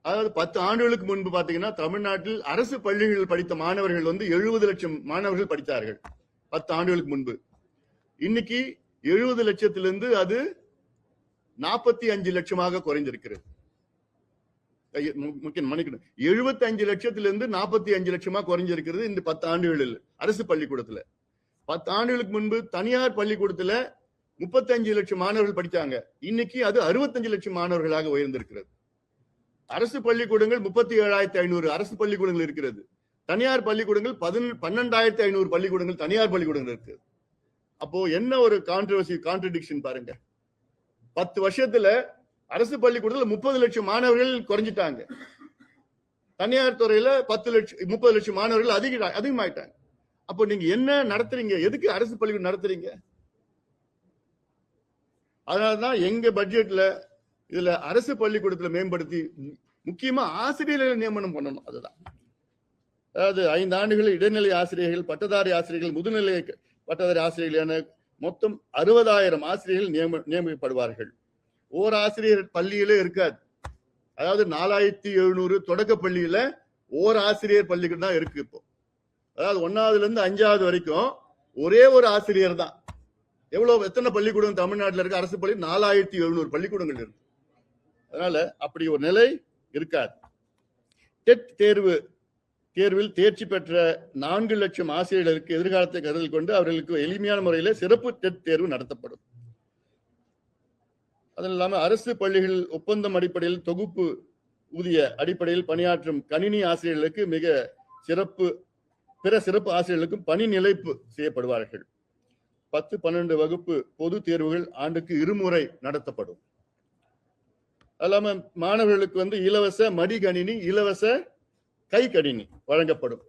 அதாவது 10 ஆண்டுகளுக்கு முன்பு பாத்தீங்கன்னா தமிழ்நாட்டில் அரசு பள்ளிகளில் படித்த மாணவர்கள் 70 லட்சம் மாணவர்கள் படித்தார்கள் 10 ஆண்டுகளுக்கு முன்பு. இன்னைக்கு 70 லட்சத்திலிருந்து அது 45 லட்சமாக குறைந்திருக்கிறது. 75 லட்சத்திலிருந்து 45 லட்சமா குறைஞ்சிருக்கிறது இந்த 10 ஆண்டுகளில் அரசு பள்ளிக்கூடத்துல. 10 ஆண்டுகளுக்கு முன்பு தனியார் பள்ளிக்கூடத்துல 35 லட்சம் மாணவர்கள் படித்தாங்க. இன்னைக்கு அது 65 லட்சம் மாணவர்களாக உயர்ந்திருக்கிறது. அரசு பள்ளிக்கூடங்கள் 37,500 அரசு பள்ளிக்கூடங்கள் இருக்கிறது. தனியார் பள்ளிக்கூடங்கள் 12,500 பள்ளிக்கூடங்கள் தனியார் பள்ளிக்கூடங்கள் இருக்கு. அப்போ என்ன ஒரு கான்ட்ரடிக்ஷன் பாருங்க. 10 வருஷத்துல அரசு பள்ளிக்கூடத்தில் 30 லட்சம் மாணவர்கள் குறைஞ்சிட்டாங்க. தனியார் துறையில 10 லட்சம் 30 லட்சம் மாணவர்கள் அதிகமாயிட்டாங்க. அப்போ நீங்க என்ன நடத்துறீங்க? எதுக்கு அரசு பள்ளிக்கூடம் நடத்துறீங்க? அதனாலதான் எங்க பட்ஜெட்ல இதுல அரசு பள்ளிக்கூடத்துல மேம்படுத்தி முக்கியமா ஆசிரியர்களை நியமனம் பண்ணணும். அதுதான். அதாவது 5 ஆண்டுகள் இடைநிலை ஆசிரியர்கள், பட்டதாரி ஆசிரியர்கள், முதுநிலை பட்டதாரி ஆசிரியர்கள் என மொத்தம் 60,000 ஆசிரியர்கள் நியமிக்கப்படுவார்கள். ஓர் ஆசிரியர் பள்ளியிலே இருக்காது. அதாவது 4700 தொடக்க பள்ளியில ஓர் ஆசிரியர் பள்ளிக்கூடம் தான் இருக்கு இப்போ. அதாவது 1ஆவதுல இருந்து 5ஆவது வரைக்கும் ஒரே ஒரு ஆசிரியர் தான். எத்தனை பள்ளிக்கூடம் தமிழ்நாட்டில் இருக்கு? அரசு பள்ளி 4700 பள்ளிக்கூடங்கள் இருக்கு. அதனால அப்படி ஒரு நிலை இருக்காது. டெட் தேர்வில் தேர்ச்சி பெற்ற 4 லட்சம் ஆசிரியர்களுக்கு எதிர்காலத்தை கருத்தில் கொண்டு அவர்களுக்கு எளிமையான முறையில் சிறப்பு டெட் தேர்வு நடத்தப்படும். அது இல்லாம அரசு பள்ளிகள் ஒப்பந்தம் அடிப்படையில் தொகுப்பு ஊதிய அடிப்படையில் பணியாற்றும் கணினி ஆசிரியர்களுக்கு பிற சிறப்பு ஆசிரியர்களுக்கும் பணி நிலைப்பு செய்யப்படுவார்கள். 10, 12 வகுப்பு பொது தேர்வுகள் ஆண்டுக்கு 2 முறை நடத்தப்படும். அல்லாம மாணவர்களுக்கு இலவச மடிகணினி, இலவச கை கணினி வழங்கப்படும்.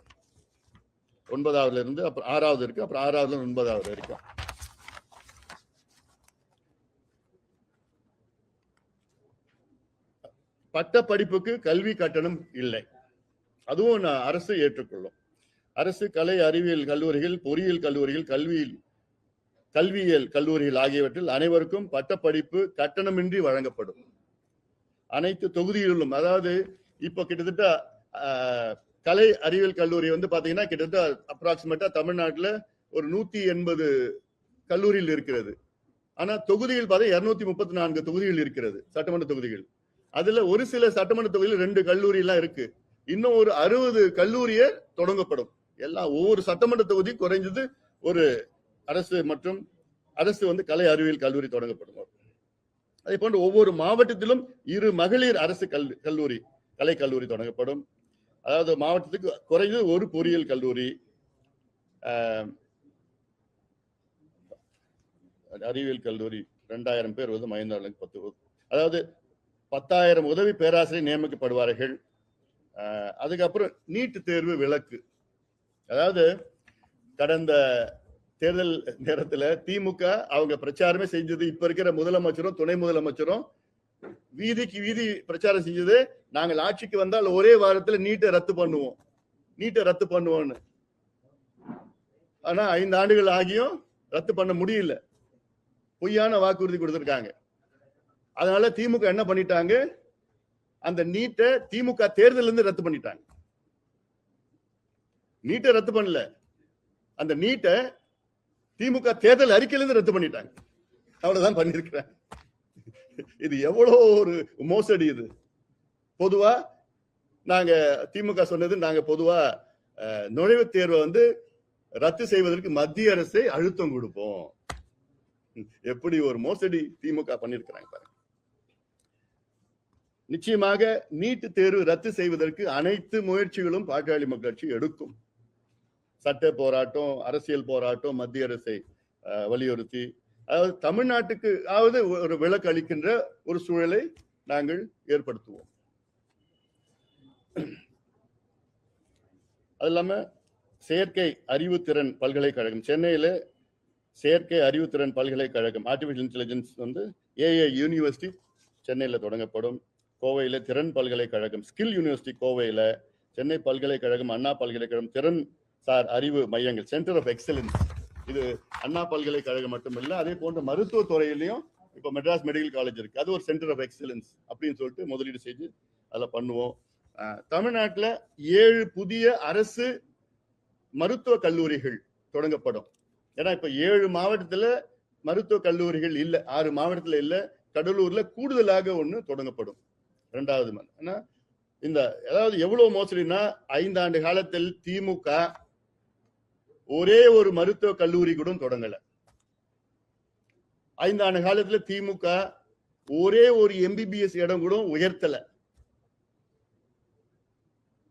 9ஆவதுல இருந்து அப்புறம் 6ஆவது இருக்கு, அப்புறம் 6ஆவதுல 9ஆவது வரைக்கும். பட்ட படிப்புக்கு கல்வி கட்டணம் இல்லை. அதுவும் அரசு ஏற்றுக்கொள்ளும். அரசு கலை அறிவியல் கல்லூரிகள், பொறியியல் கல்லூரிகள், கல்வியியல் கல்லூரிகள் ஆகியவற்றில் அனைவருக்கும் பட்ட படிப்பு கட்டணமின்றி வழங்கப்படும். அனைத்து தொகுதிகளிலும், அதாவது இப்ப கிட்டத்தட்ட கலை அறிவியல் கல்லூரி பாத்தீங்கன்னா கிட்டத்தட்ட அப்ராக்சிமேட்டா தமிழ்நாட்டுல ஒரு 180 கல்லூரியில் இருக்கிறது. ஆனா தொகுதிகள் பார்த்தா 234 தொகுதிகள் இருக்கிறது, சட்டமன்ற தொகுதிகள். அதுல ஒரு சில சட்டமன்ற தொகுதியில் 2 கல்லூரி எல்லாம் இருக்கு. இன்னும் ஒரு 60 கல்லூரிய தொடங்கப்படும். எல்லாம் ஒவ்வொரு சட்டமன்ற தொகுதி குறைஞ்சது ஒரு அரசு கலை அறிவியல் கல்லூரி தொடங்கப்படும். அதே போன்று ஒவ்வொரு மாவட்டத்திலும் 2 மகளிர் அரசு கலை கல்லூரி தொடங்கப்படும். அதாவது மாவட்டத்துக்கு குறைஞ்சது ஒரு பொறியியல் கல்லூரி, அறிவியல் கல்லூரி 2000 பேர் 10, அதாவது 10,000 உதவி பேராசிரியர் நியமிக்கப்படுவார்கள். அதுக்கப்புறம் நீட் தேர்வு விலக்கு. அதாவது கடந்த தேர்தல் நேரத்துல திமுக அவங்க பிரச்சாரமே செஞ்சது, இப்ப இருக்கிற முதலமைச்சரும் துணை முதலமைச்சரும் வீதிக்கு வீதி பிரச்சாரம் செஞ்சது, நாங்கள் ஆட்சிக்கு வந்தால் ஒரே வாரத்துல நீட்டை ரத்து பண்ணுவோம்னு. ஆனா 5 ஆண்டுகள் ஆகியும் ரத்து பண்ண முடியல. பொய்யான வாக்குறுதி கொடுத்திருக்காங்க. அதனால திமுக என்ன பண்ணிட்டாங்க, அந்த நீட்டை திமுக தேர்தல் இருந்து ரத்து பண்ணிட்டாங்க. நீட்டை ரத்து பண்ணல, அந்த நீட்டை திமுக தேர்தல் அறிக்கையிலிருந்து ரத்து பண்ணிட்டாங்க. அவ்வளவுதான் பண்ணிருக்கிறாங்க. இது எவ்வளவு ஒரு மோசடி இது. பொதுவா நாங்க திமுக சொன்னது, நாங்க பொதுவா நுழைவுத் தேர்வை ரத்து செய்வதற்கு மத்திய அரசை அழுத்தம் கொடுப்போம். எப்படி ஒரு மோசடி திமுக பண்ணிருக்கிறாங்க பாருங்க. நிச்சயமாக நீட் தேர்வு ரத்து செய்வதற்கு அனைத்து முயற்சிகளும் பாட்டாளி மக்கள் கட்சி எடுக்கும். சட்ட போராட்டம், அரசியல் போராட்டம், மத்திய அரசை வலியுறுத்தி, அதாவது தமிழ்நாட்டுக்கு ஒரு விலக்கு அளிக்கின்ற ஒரு சூழலை நாங்கள் ஏற்படுத்துவோம். அது இல்லாம செயற்கை அறிவுத்திறன் பல்கலைக்கழகம், சென்னையில செயற்கை அறிவுத்திறன் பல்கலைக்கழகம், ஆர்டிபிஷியல் இன்டெலிஜென்ஸ் ஏஐ யூனிவர்சிட்டி சென்னையில தொடங்கப்படும். கோவையில திறன் பல்கலைக்கழகம், ஸ்கில் யூனிவர்சிட்டி கோவையில, சென்னை பல்கலைக்கழகம், அண்ணா பல்கலைக்கழகம் திறன் சார் அறிவு மையங்கள், சென்டர் ஆஃப் எக்ஸலன்ஸ். இது அண்ணா பல்கலைக்கழகம் மட்டுமில்ல, அதே போன்ற மருத்துவ துறையிலையும் இப்ப மெட்ராஸ் மெடிக்கல் காலேஜ் இருக்கு, அது ஒரு சென்டர் ஆஃப் எக்ஸலன்ஸ் அப்படின்னு சொல்லிட்டு முதலீடு செஞ்சு அதில் பண்ணுவோம். தமிழ்நாட்டில் 7 புதிய அரசு மருத்துவ கல்லூரிகள் தொடங்கப்படும். ஏன்னா இப்ப 7 மாவட்டத்துல மருத்துவ கல்லூரிகள் இல்ல, 6 மாவட்டத்துல இல்ல, கடலூர்ல கூடுதலாக ஒண்ணு தொடங்கப்படும். 2வது இந்த அதாவது எவ்வளவு மோசடினா, 5 ஆண்டு காலத்தில் திமுக ஒரே ஒரு மருத்துவ கல்லூரி கூட தொடங்கல. 5 ஆண்டு காலத்துல திமுக ஒரே ஒரு எம்பிபிஎஸ் இடம் கூட உயர்த்தல.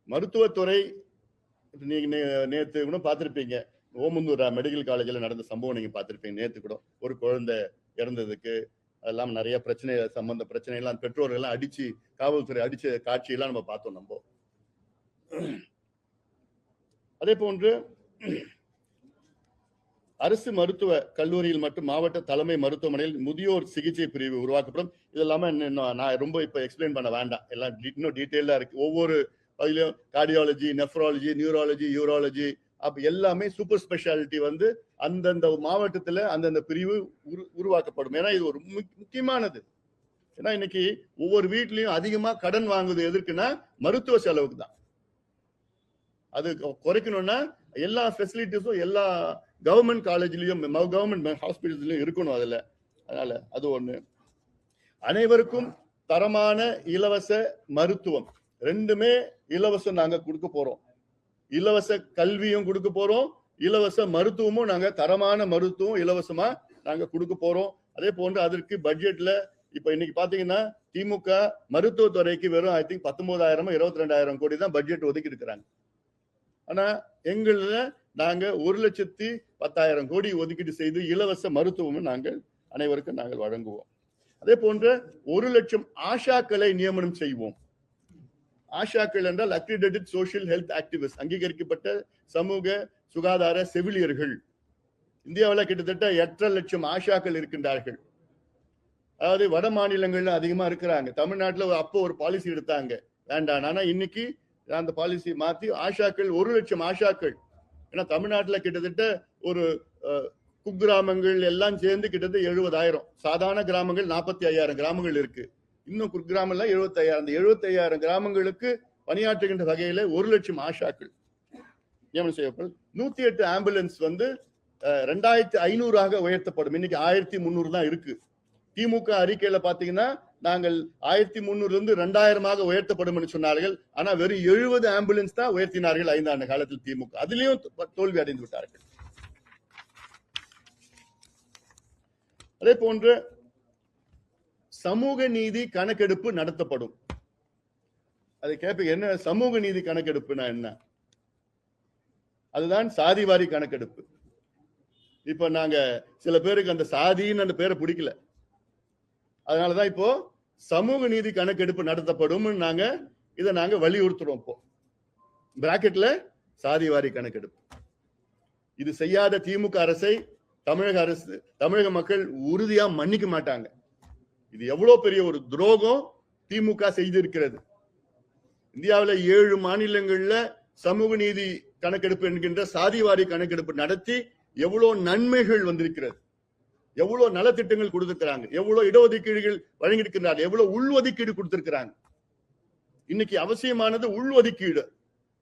மருத்துவத்துறை நீங்க நேத்து கூட பார்த்திருப்பீங்க, ஓமந்தூர் மெடிக்கல் காலேஜில் நடந்த சம்பவம் நீங்க பார்த்திருப்பீங்க. நேத்து கூட ஒரு குழந்தை இறந்ததுக்கு அதெல்லாம் நிறைய பிரச்சனை பிரச்சனை எல்லாம் பெற்றோர்கள் எல்லாம் அடிச்சு காவல்துறை அடிச்ச காட்சியெல்லாம் நம்ம பார்த்தோம். நம்ம அதே போன்று அரசு மருத்துவ கல்லூரியில் மற்றும் மாவட்ட தலைமை மருத்துவமனையில் முதியோர் சிகிச்சை பிரிவு உருவாக்கப்படும். இதெல்லாம நான் ரொம்ப இப்ப எக்ஸ்பிளைன் பண்ண வேண்டாம், எல்லாம் இன்னும் டீட்டெயிலா இருக்கு. ஒவ்வொரு பகுதியிலும் கார்டியாலஜி, நெஃப்ராலஜி, நியூராலஜி, யூராலஜி, அப்ப எல்லாமே சூப்பர் ஸ்பெஷாலிட்டி வந்து அந்தந்த மாவட்டத்துல அந்தந்த பிரிவு உருவாக்கப்படும். ஏன்னா இது ஒரு முக்கியமானது. ஏன்னா இன்னைக்கு ஒவ்வொரு வீட்லயும் அதிகமா கடன் வாங்குவது எதற்குன்னா மருத்துவ செலவுக்கு தான். அது குறைக்கணும்னா எல்லா ஃபெசிலிட்டிஸும் எல்லா கவர்மெண்ட் காலேஜ்லயும் கவர்மெண்ட் ஹாஸ்பிட்டல்ஸ்லயும் இருக்கணும். அதனால அது ஒண்ணு. அனைவருக்கும் தரமான இலவச மருத்துவம், ரெண்டுமே இலவசம் நாங்க கொடுக்க போறோம். இலவச கல்வியும் கொடுக்க போறோம், இலவச மருத்துவமும் நாங்க தரமான மருத்துவம் இலவசமா நாங்க கொடுக்க போறோம். அதே போன்று அதற்கு பட்ஜெட்ல இப்ப இன்னைக்கு பாத்தீங்கன்னா திமுக மருத்துவத்துறைக்கு வெறும் ஐ திங்க் 19,000 22,000 கோடி தான் பட்ஜெட் ஒதுக்கி இருக்கிறாங்க. ஆனா எங்கள நாங்க 1,10,000 கோடி ஒதுக்கீடு செய்து இலவச மருத்துவமும் நாங்கள் அனைவருக்கும் நாங்கள் வழங்குவோம். அதே போன்ற 1,00,000 ஆஷாக்களை நியமனம் செய்வோம். ஆஷாக்கள் என்றால் அக்ரிடேட்டட் சோஷியல் ஹெல்த் ஆக்டிவிஸ்ட், அங்கீகரிக்கப்பட்ட சமூக சுகாதார செவிலியர்கள். இந்தியாவில் கிட்டத்தட்ட 8,00,000 ஆஷாக்கள் இருக்கின்றார்கள். அதாவது வட மாநிலங்கள்ல அதிகமா இருக்கிறாங்க. தமிழ்நாட்டுல அப்போ ஒரு பாலிசி எடுத்தாங்க வேண்டாம், ஆனா இன்னைக்கு அந்த பாலிசி மாத்தி ஆஷாக்கள் 1,00,000 ஆஷாக்கள். ஏன்னா தமிழ்நாட்டுல கிட்டத்தட்ட ஒரு குக்கிராமங்கள் எல்லாம் சேர்ந்து கிட்டத்தட்ட 70,000, சாதாரண கிராமங்கள் 45,000 கிராமங்கள் இருக்கு. இன்னும் குக்கிராமம் 75,000. அந்த 75,000 கிராமங்களுக்கு பணியாற்றுகின்ற வகையில 1,00,000 ஆஷாக்கள் நியமனம் செய்யப்படும். 108 ஆம்புலன்ஸ் வந்து 2,500 உயர்த்தப்படும். இன்னைக்கு 1,300 தான் இருக்கு. திமுக அறிக்கையில பாத்தீங்கன்னா நாங்கள் 1,300 2,000 உயர்த்தப்படும் என்று சொன்னார்கள். ஆனா வெறும் 70 ஆம்புலன்ஸ் தான் உயர்த்தினார்கள் 5 ஆண்டு காலத்தில் திமுக. அதிலையும் தோல்வி அடைந்து விட்டார்கள். அதே போன்று சமூக நீதி கணக்கெடுப்பு நடத்தப்படும். அதை கேட்ப என்ன சமூக நீதி கணக்கெடுப்புனா என்ன? அதுதான் சாதிவாரி கணக்கெடுப்பு. இப்ப நாங்க சில பேருக்கு அந்த சாதின்னு அந்த பேரை பிடிக்கல, அதனாலதான் இப்போ சமூக நீதி கணக்கெடுப்பு நடத்தப்படும் இதை நாங்க வலியுறுத்துறோம். இப்போ பிராக்கெட்ல சாதிவாரி கணக்கெடுப்பு. இது செய்யாத திமுக அரசை தமிழக மக்கள் உறுதியா மன்னிக்க மாட்டாங்க. இது எவ்வளவு பெரிய ஒரு துரோகம் திமுக செய்திருக்கிறது. இந்தியாவில் 7 மாநிலங்கள்ல சமூக நீதி கணக்கெடுப்பு என்கின்ற சாதிவாரி கணக்கெடுப்பு நடத்தி எவ்வளவு நன்மைகள் வந்திருக்கிறது, எவ்வளவு நலத்திட்டங்கள் கொடுத்திருக்கிறாங்க, எவ்வளவு இடஒதுக்கீடுகள் வழங்கியிருக்கிறார்கள், எவ்வளவு உள்ஒதுக்கீடு கொடுத்திருக்கிறாங்க. இன்னைக்கு அவசியமானது உள்ஒதுக்கீடு.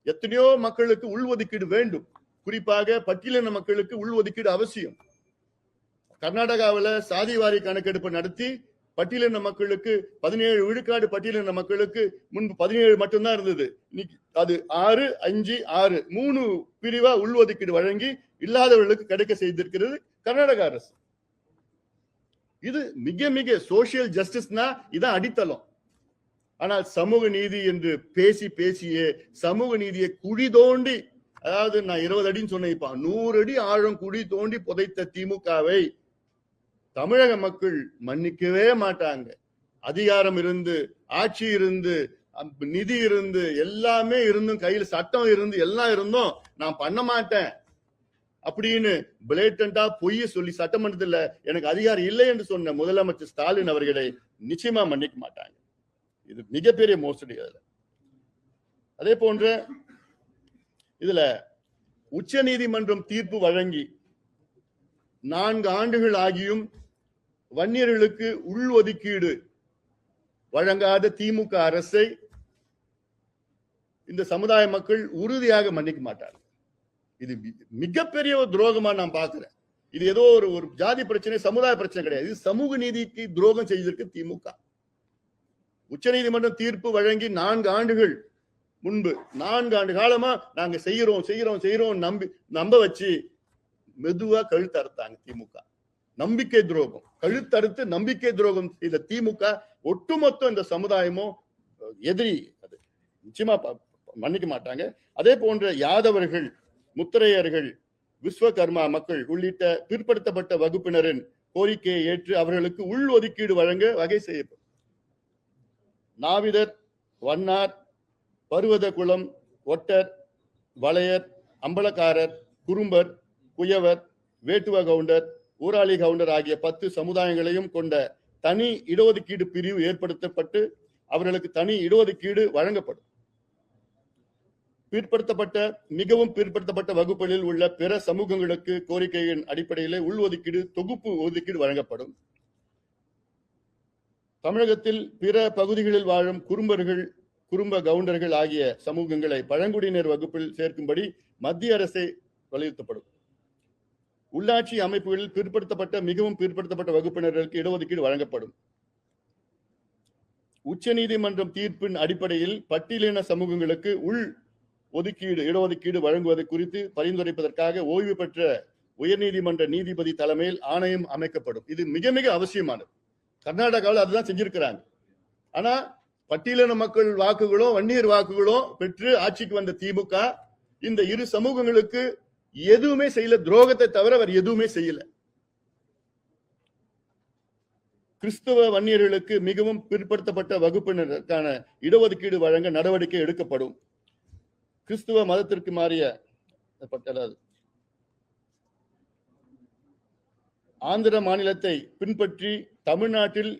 எத்தனையோ மக்களுக்கு உள்ஒதுக்கீடு வேண்டும். குறிப்பாக பட்டியலின மக்களுக்கு உள்ஒதுக்கீடு அவசியம். கர்நாடகாவில் சாதிவாரி கணக்கெடுப்பு நடத்தி பட்டியலின மக்களுக்கு 17 விழுக்காடு பட்டியலின மக்களுக்கு முன்பு 17 மட்டும்தான் இருந்தது. இன்னைக்கு அது 6, 5, 6 3 பிரிவா உள்ஒதுக்கீடு வழங்கி இல்லாதவர்களுக்கு கிடைக்க செய்திருக்கிறது கர்நாடக அரசு. இது மிக மிக சோசியல் ஜஸ்டிஸ்னா இதான் அடித்தளம். ஆனால் சமூக நீதி என்று பேசியே சமூக நீதியை குழி தோண்டி, அதாவது நான் 20 அடின்னு சொன்னேன், இப்ப 100 அடி ஆழம் குழி தோண்டி புதைத்த திமுகவை தமிழக மக்கள் மன்னிக்கவே மாட்டாங்க. அதிகாரம் இருந்து, ஆட்சி இருந்து, நிதி இருந்து, எல்லாமே இருந்தும், கையில் சட்டம் இருந்து, எல்லாம் இருந்தும் நான் பண்ண மாட்டேன் அப்படின்னு பிளேட்டண்டா பொய்ய சொல்லி சட்டமன்றத்தில் எனக்கு அதிகாரம் இல்லை என்று சொன்ன முதலமைச்சர் ஸ்டாலின் அவர்களை நிச்சயமா மன்னிக்க மாட்டாங்க. இது மிகப்பெரிய மோசடி. அதே போன்ற இதுல உச்ச நீதிமன்றம் தீர்ப்பு வழங்கி 4 ஆண்டுகள் ஆகியும் வன்னியர்களுக்கு உள்ஒதுக்கீடு வழங்காத திமுக அரசை இந்த சமுதாய மக்கள் உறுதியாக மன்னிக்க மாட்டார்கள். இது மிகப்பெரிய ஒரு துரோகமா நான் பார்க்கிறேன். இது ஏதோ ஒரு ஜாதி பிரச்சனை, சமுதாய பிரச்சனை கிடையாது. இது சமூக நீதிக்கு துரோகம் செய்திருக்கு திமுக. உச்ச நீதிமன்றம் தீர்ப்பு வழங்கி 4 ஆண்டுகள் முன்பு 4 ஆண்டு காலமா நாங்க செய்யறோம் நம்ப வச்சு மெதுவா கழுத்தறுத்தாங்க திமுக. நம்பிக்கை துரோகம், கழுத்தறுத்து நம்பிக்கை துரோகம் செய்த திமுக ஒட்டுமொத்த இந்த சமுதாயமும் எதிரி. அது நிச்சயமா மன்னிக்க மாட்டாங்க. அதே போன்ற யாதவர்கள், முத்திரையர்கள், விஸ்வகர்மா மக்கள் உள்ளிட்ட பிற்படுத்தப்பட்ட வகுப்பினரின் கோரிக்கையை ஏற்று அவர்களுக்கு உள் ஒதுக்கீடு வழங்க வகை செய்யப்படும். நாவிதர், வண்ணார், பருவதகுளம், ஒட்டர், வளையர், அம்பலக்காரர், குறும்பர், குயவர், வேட்டுவ கவுண்டர், ஊராளி கவுண்டர் ஆகிய 10 சமுதாயங்களையும் கொண்ட தனி இடஒதுக்கீடு பிரிவு ஏற்படுத்தப்பட்டு அவர்களுக்கு தனி இடஒதுக்கீடு வழங்கப்படும். மிகவும் பிற்படுத்தப்பட்ட வகுப்புகளில் உள்ள பிற சமூகங்களுக்கு கோரிக்கையின் அடிப்படையில் உள்ஒதுக்கீடு தொகுப்பு ஒதுக்கீடு வழங்கப்படும். தமிழகத்தில் பிற பகுதிகளில் வாழும் குறும்ப கவுண்டர்கள் ஆகிய சமூகங்களை பழங்குடியினர் வகுப்பில் சேர்க்கும்படி மத்திய அரசை வலியுறுத்தப்படும். உள்ளாட்சி அமைப்புகளில் மிகவும் பிற்படுத்தப்பட்ட வகுப்பினர்களுக்கு இடஒதுக்கீடு வழங்கப்படும். உச்சநீதிமன்றம் தீர்ப்பின் அடிப்படையில் பட்டியலின சமூகங்களுக்கு இடஒதுக்கீடு வழங்குவது குறித்து பரிந்துரைப்பதற்காக ஓய்வு பெற்ற உயர்நீதிமன்ற நீதிபதி தலைமையில் ஆணையம் அமைக்கப்படும். இது மிக மிக அவசியமானது. கர்நாடகாவில் அதுதான் செஞ்சிருக்கிறாங்க. ஆனா பட்டியலின மக்கள் வாக்குகளோ வன்னியர் வாக்குகளோ பெற்று ஆட்சிக்கு வந்த திமுக இந்த இரு சமூகங்களுக்கு எதுவுமே செய்யல. துரோகத்தை தவிர அவர் எதுவுமே செய்யல. கிறிஸ்தவ வன்னியர்களுக்கு மிகவும் பிற்படுத்தப்பட்ட வகுப்பினருக்கான இடஒதுக்கீடு வழங்க நடவடிக்கை எடுக்கப்படும். கிறிஸ்துவ மதத்திற்கு மாறிய ஆந்திர மாநிலத்தை பின்பற்றி தமிழ்நாட்டில்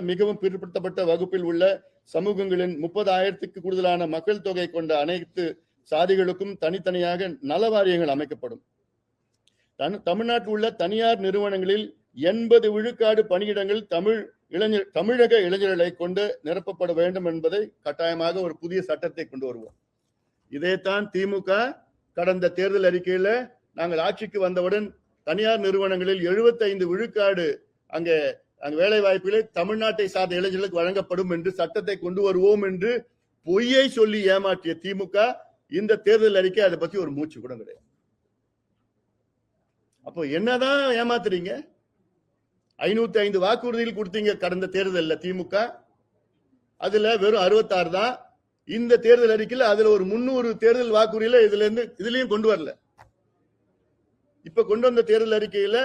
மிகவும் பிற்படுத்தப்பட்ட வகுப்பில் உள்ள சமூகங்களின் 30,000க்கு கூடுதலான மக்கள் தொகை கொண்ட அனைத்து சாதிகளுக்கும் தனித்தனியாக நல வாரியங்கள் அமைக்கப்படும். தமிழ்நாட்டில் உள்ள தனியார் நிறுவனங்களில் 80 விழுக்காடு பணியிடங்கள் தமிழக இளைஞர்களை கொண்டு நிரப்பப்பட வேண்டும் என்பதை கட்டாயமாக ஒரு புதிய சட்டத்தை கொண்டு வருவோம். இதைத்தான் திமுக கடந்த தேர்தல் அறிக்கையில நாங்கள் ஆட்சிக்கு வந்தவுடன் தனியார் நிறுவனங்களில் 75 விழுக்காடு அங்க வேலை வாய்ப்புகளை தமிழ்நாட்டை சார்ந்த இளைஞர்களுக்கு வழங்கப்படும் என்று சட்டத்தை கொண்டு வருவோம் என்று பொய்யை சொல்லி ஏமாற்றிய திமுக இந்த தேர்தல் அறிக்கை அதை பத்தி ஒரு மூச்சு கூட கிடையாது. அப்போ என்னதான் ஏமாத்துறீங்க? 505 வாக்குறுதிகள் கொடுத்தீங்க கடந்த தேர்தலில் திமுக, அதுல வெறும் 66 தான். இந்த தேர்தல் அறிக்கையில் அதுல ஒரு 300 தேர்தல் வாக்குறுதியில இதுலயும் கொண்டு வரல. இப்ப கொண்டு வந்த தேர்தல் அறிக்கையில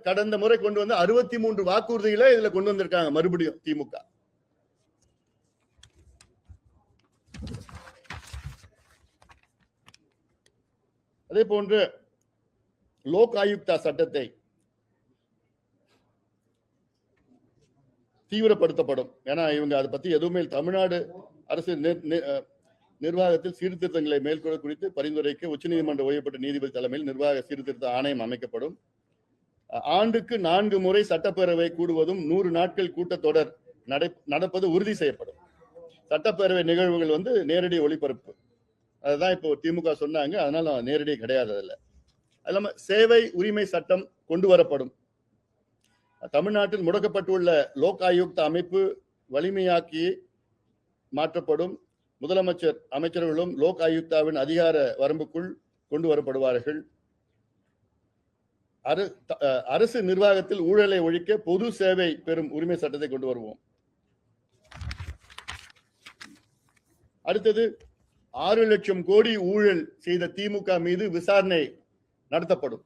கடந்த முறை கொண்டு வந்த 63 வாக்குறுதிகளை இதுல கொண்டு வந்திருக்காங்க மறுபடியும் திமுக. அதே போன்று லோக் ஆயுக்தா சட்டத்தை தீவிரப்படுத்தப்படும். ஏன்னா இவங்க அதை பத்தி எதுவுமே தமிழ்நாடு அரசு நிர்வாகத்தில் சீர்திருத்தங்களை மேற்கொள்ள குறித்து பரிந்துரைக்க உச்சநீதிமன்ற ஓய்வு பெற்ற நீதிபதி தலைமையில் நிர்வாக சீர்திருத்த ஆணையம் அமைக்கப்படும். ஆண்டுக்கு 4 முறை சட்டப்பேரவை கூடுவதும் 100 நாட்கள் கூட்டத்தொடர் நடப்பது உறுதி செய்யப்படும். சட்டப்பேரவை நிகழ்வுகள் நேரடி ஒளிபரப்பு, அதுதான் இப்போ திமுக சொன்னாங்க. அதனால நேரடி கிடையாது. அதுல இல்லாம சேவை உரிமை சட்டம் கொண்டு வரப்படும். தமிழ்நாட்டில் முடக்கப்பட்டுள்ள லோக் ஆயுக்தா அமைப்பு வலிமையாக்கி மாற்றப்படும். அமைச்சர்களும் லோக் ஆயுக்தாவின் அதிகார வரம்புக்குள் கொண்டு வரப்படுவார்கள். அரசு நிர்வாகத்தில் ஊழலை ஒழிக்க பொது சேவை பெறும் உரிமை சட்டத்தை கொண்டு வருவோம். அடுத்தது 6 லட்சம் கோடி ஊழல் செய்த திமுக மீது விசாரணை நடத்தப்படும்.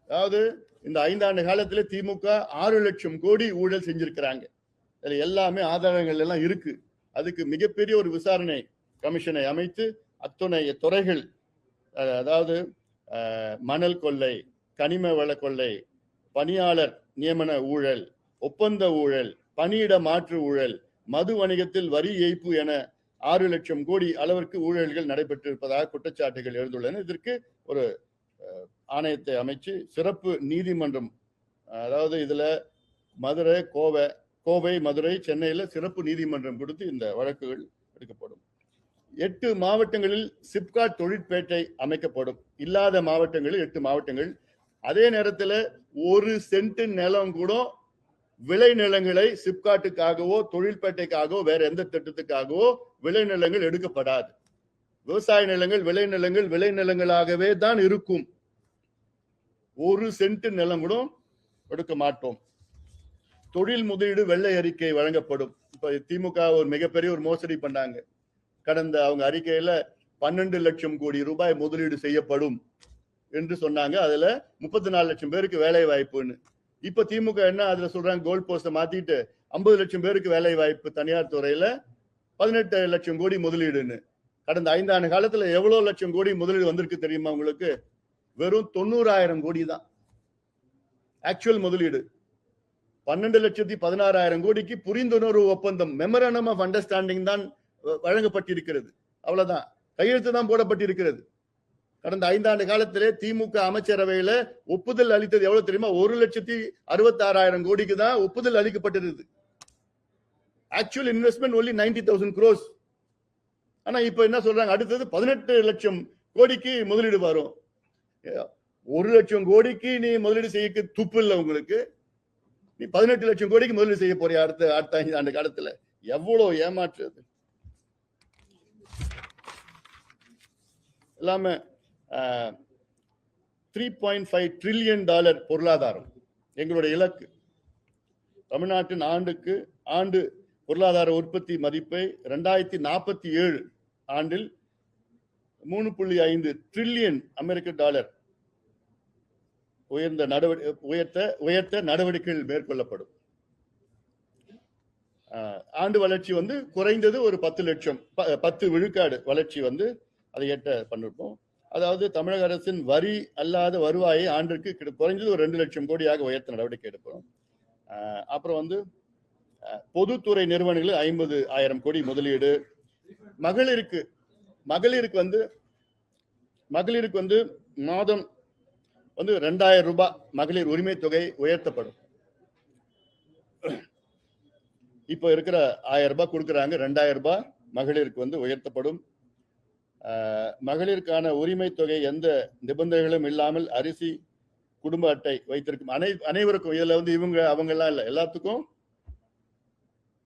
அதாவது இந்த 5 ஆண்டு காலத்துல திமுக 6 லட்சம் கோடி ஊழல் செஞ்சிருக்கிறாங்க. அதுல எல்லாமே ஆதாரங்கள் எல்லாம் இருக்கு. அதுக்கு மிகப்பெரிய ஒரு விசாரணை கமிஷனை அமைத்து அத்துணை துறைகள், அதாவது மணல் கொள்ளை, கனிம வள கொள்ளை, பணியாளர் நியமன ஊழல், ஒப்பந்த ஊழல், பணியிட மாற்று ஊழல், மது வணிகத்தில் வரி ஏய்ப்பு என 6 லட்சம் கோடி அளவிற்கு ஊழல்கள் நடைபெற்றிருப்பதாக குற்றச்சாட்டுகள் எழுந்துள்ளன. இதற்கு ஒரு ஆணையத்தை அமைச்சு சிறப்பு நீதிமன்றம், அதாவது இதுல மதுரை, கோவை, மதுரை, சென்னையில சிறப்பு நீதிமன்றம் கொடுத்து இந்த வழக்குகள் எடுக்கப்படும். 8 மாவட்டங்களில் சிப்காட் தொழிற்பேட்டை அமைக்கப்படும். இல்லாத மாவட்டங்களில் 8 மாவட்டங்கள். அதே நேரத்தில் 1 சென்ட் நிலம் கூட விளை நிலங்களை சிப்காட்டுக்காகவோ தொழிற்பேட்டைக்காகவோ வேற எந்த திட்டத்துக்காகவோ விளை நிலங்கள் எடுக்கப்படாது. விவசாய நிலங்கள் விளை நிலங்களாகவே தான் இருக்கும். 1 சென்ட் நிலம் கூட எடுக்க மாட்டோம். தொழில் முதலீடு வெள்ளை அறிக்கை வழங்கப்படும். இப்ப திமுக ஒரு மிகப்பெரிய ஒரு மோசடி பண்ணாங்க. கடந்த அவங்க அறிக்கையில 12 லட்சம் கோடி ரூபாய் முதலீடு செய்யப்படும் என்று சொன்னாங்க. அதுல 34 லட்சம் பேருக்கு வேலை வாய்ப்புன்னு. இப்ப திமுக என்ன அதுல சொல்றாங்க, கோல் போஸ்ட மாத்திட்டு 50 லட்சம் பேருக்கு வேலை வாய்ப்பு தனியார் துறையில, 18 லட்சம் கோடி முதலீடுன்னு. கடந்த 5 ஆண்டு காலத்துல எவ்வளவு லட்சம் கோடி முதலீடு வந்திருக்கு தெரியுமா உங்களுக்கு? வெறும் 90,000 கோடி தான் ஆக்சுவல் முதலீடு. 12,16,000 கோடிக்கு புரிந்துணர்வு ஒப்பந்தம், மெமரண்டம் ஆஃப் அண்டர்ஸ்டாண்டிங் தான் வழங்கப்பட்டிருக்கிறது. அவ்வளவுதான், கையெழுத்து தான் போடப்பட்டிருக்கிறது. கடந்த 5 ஆண்டு காலத்திலே திமுக அமைச்சரவையில ஒப்புதல் அளித்தது எவ்வளவு தெரியுமா? 1,66,000 கோடிக்கு தான் ஒப்புதல் அளிக்கப்பட்டிருந்தது. Actual investment only 90,000 crores. ஆனா இப்ப என்ன சொல்றாங்க, அடுத்தது 18 லட்சம் கோடிக்கு முதலீடு வரும். 1 லட்சம் கோடிக்கு நீ முதலீடு செய்ய துப்பு இல்லை உங்களுக்கு. நீ 18 லட்சம் கோடிக்கு முதலீடு செய்ய போறியா அடுத்த 5 ஆண்டு காலத்துல? எவ்வளவு ஏமாற்றுறது எல்லாமே. $3.5 trillion பொருளாதாரம் எங்களுடைய இலக்கு. தமிழ்நாட்டின் ஆண்டு பொருளாதார உற்பத்தி மதிப்பை 2047 ஆண்டில் $3.5 trillion $, உயர்த்த நடவடிக்கைகள் மேற்கொள்ளப்படும். ஆண்டு வளர்ச்சி குறைந்தது ஒரு 10 விழுக்காடு வளர்ச்சி அதை எட்ட பண்ணிருப்போம். அதாவது தமிழக அரசின் வரி அல்லாத வருவாயை ஆண்டிற்கு குறைந்தது ஒரு 2 லட்சம் கோடியாக உயர்த்த நடவடிக்கை எடுப்போம். அப்புறம் பொதுத்துறை நிறுவனங்களில் 50,000 கோடி முதலீடு. மகளிருக்கு மாதம் 2,000 ரூபாய் மகளிர் உரிமை தொகை உயர்த்தப்படும். இப்ப இருக்கிற 1,000 ரூபாய் கொடுக்கறாங்க, 2,000 ரூபாய் மகளிருக்கு உயர்த்தப்படும். மகளிருக்கான உரிமை தொகை எந்த நிபந்தனைகளும் இல்லாமல் அரிசி, குடும்ப அட்டை வைத்திருக்கும் அனைவருக்கும், இதுல இவங்க அவங்க எல்லாம் இல்ல, எல்லாத்துக்கும்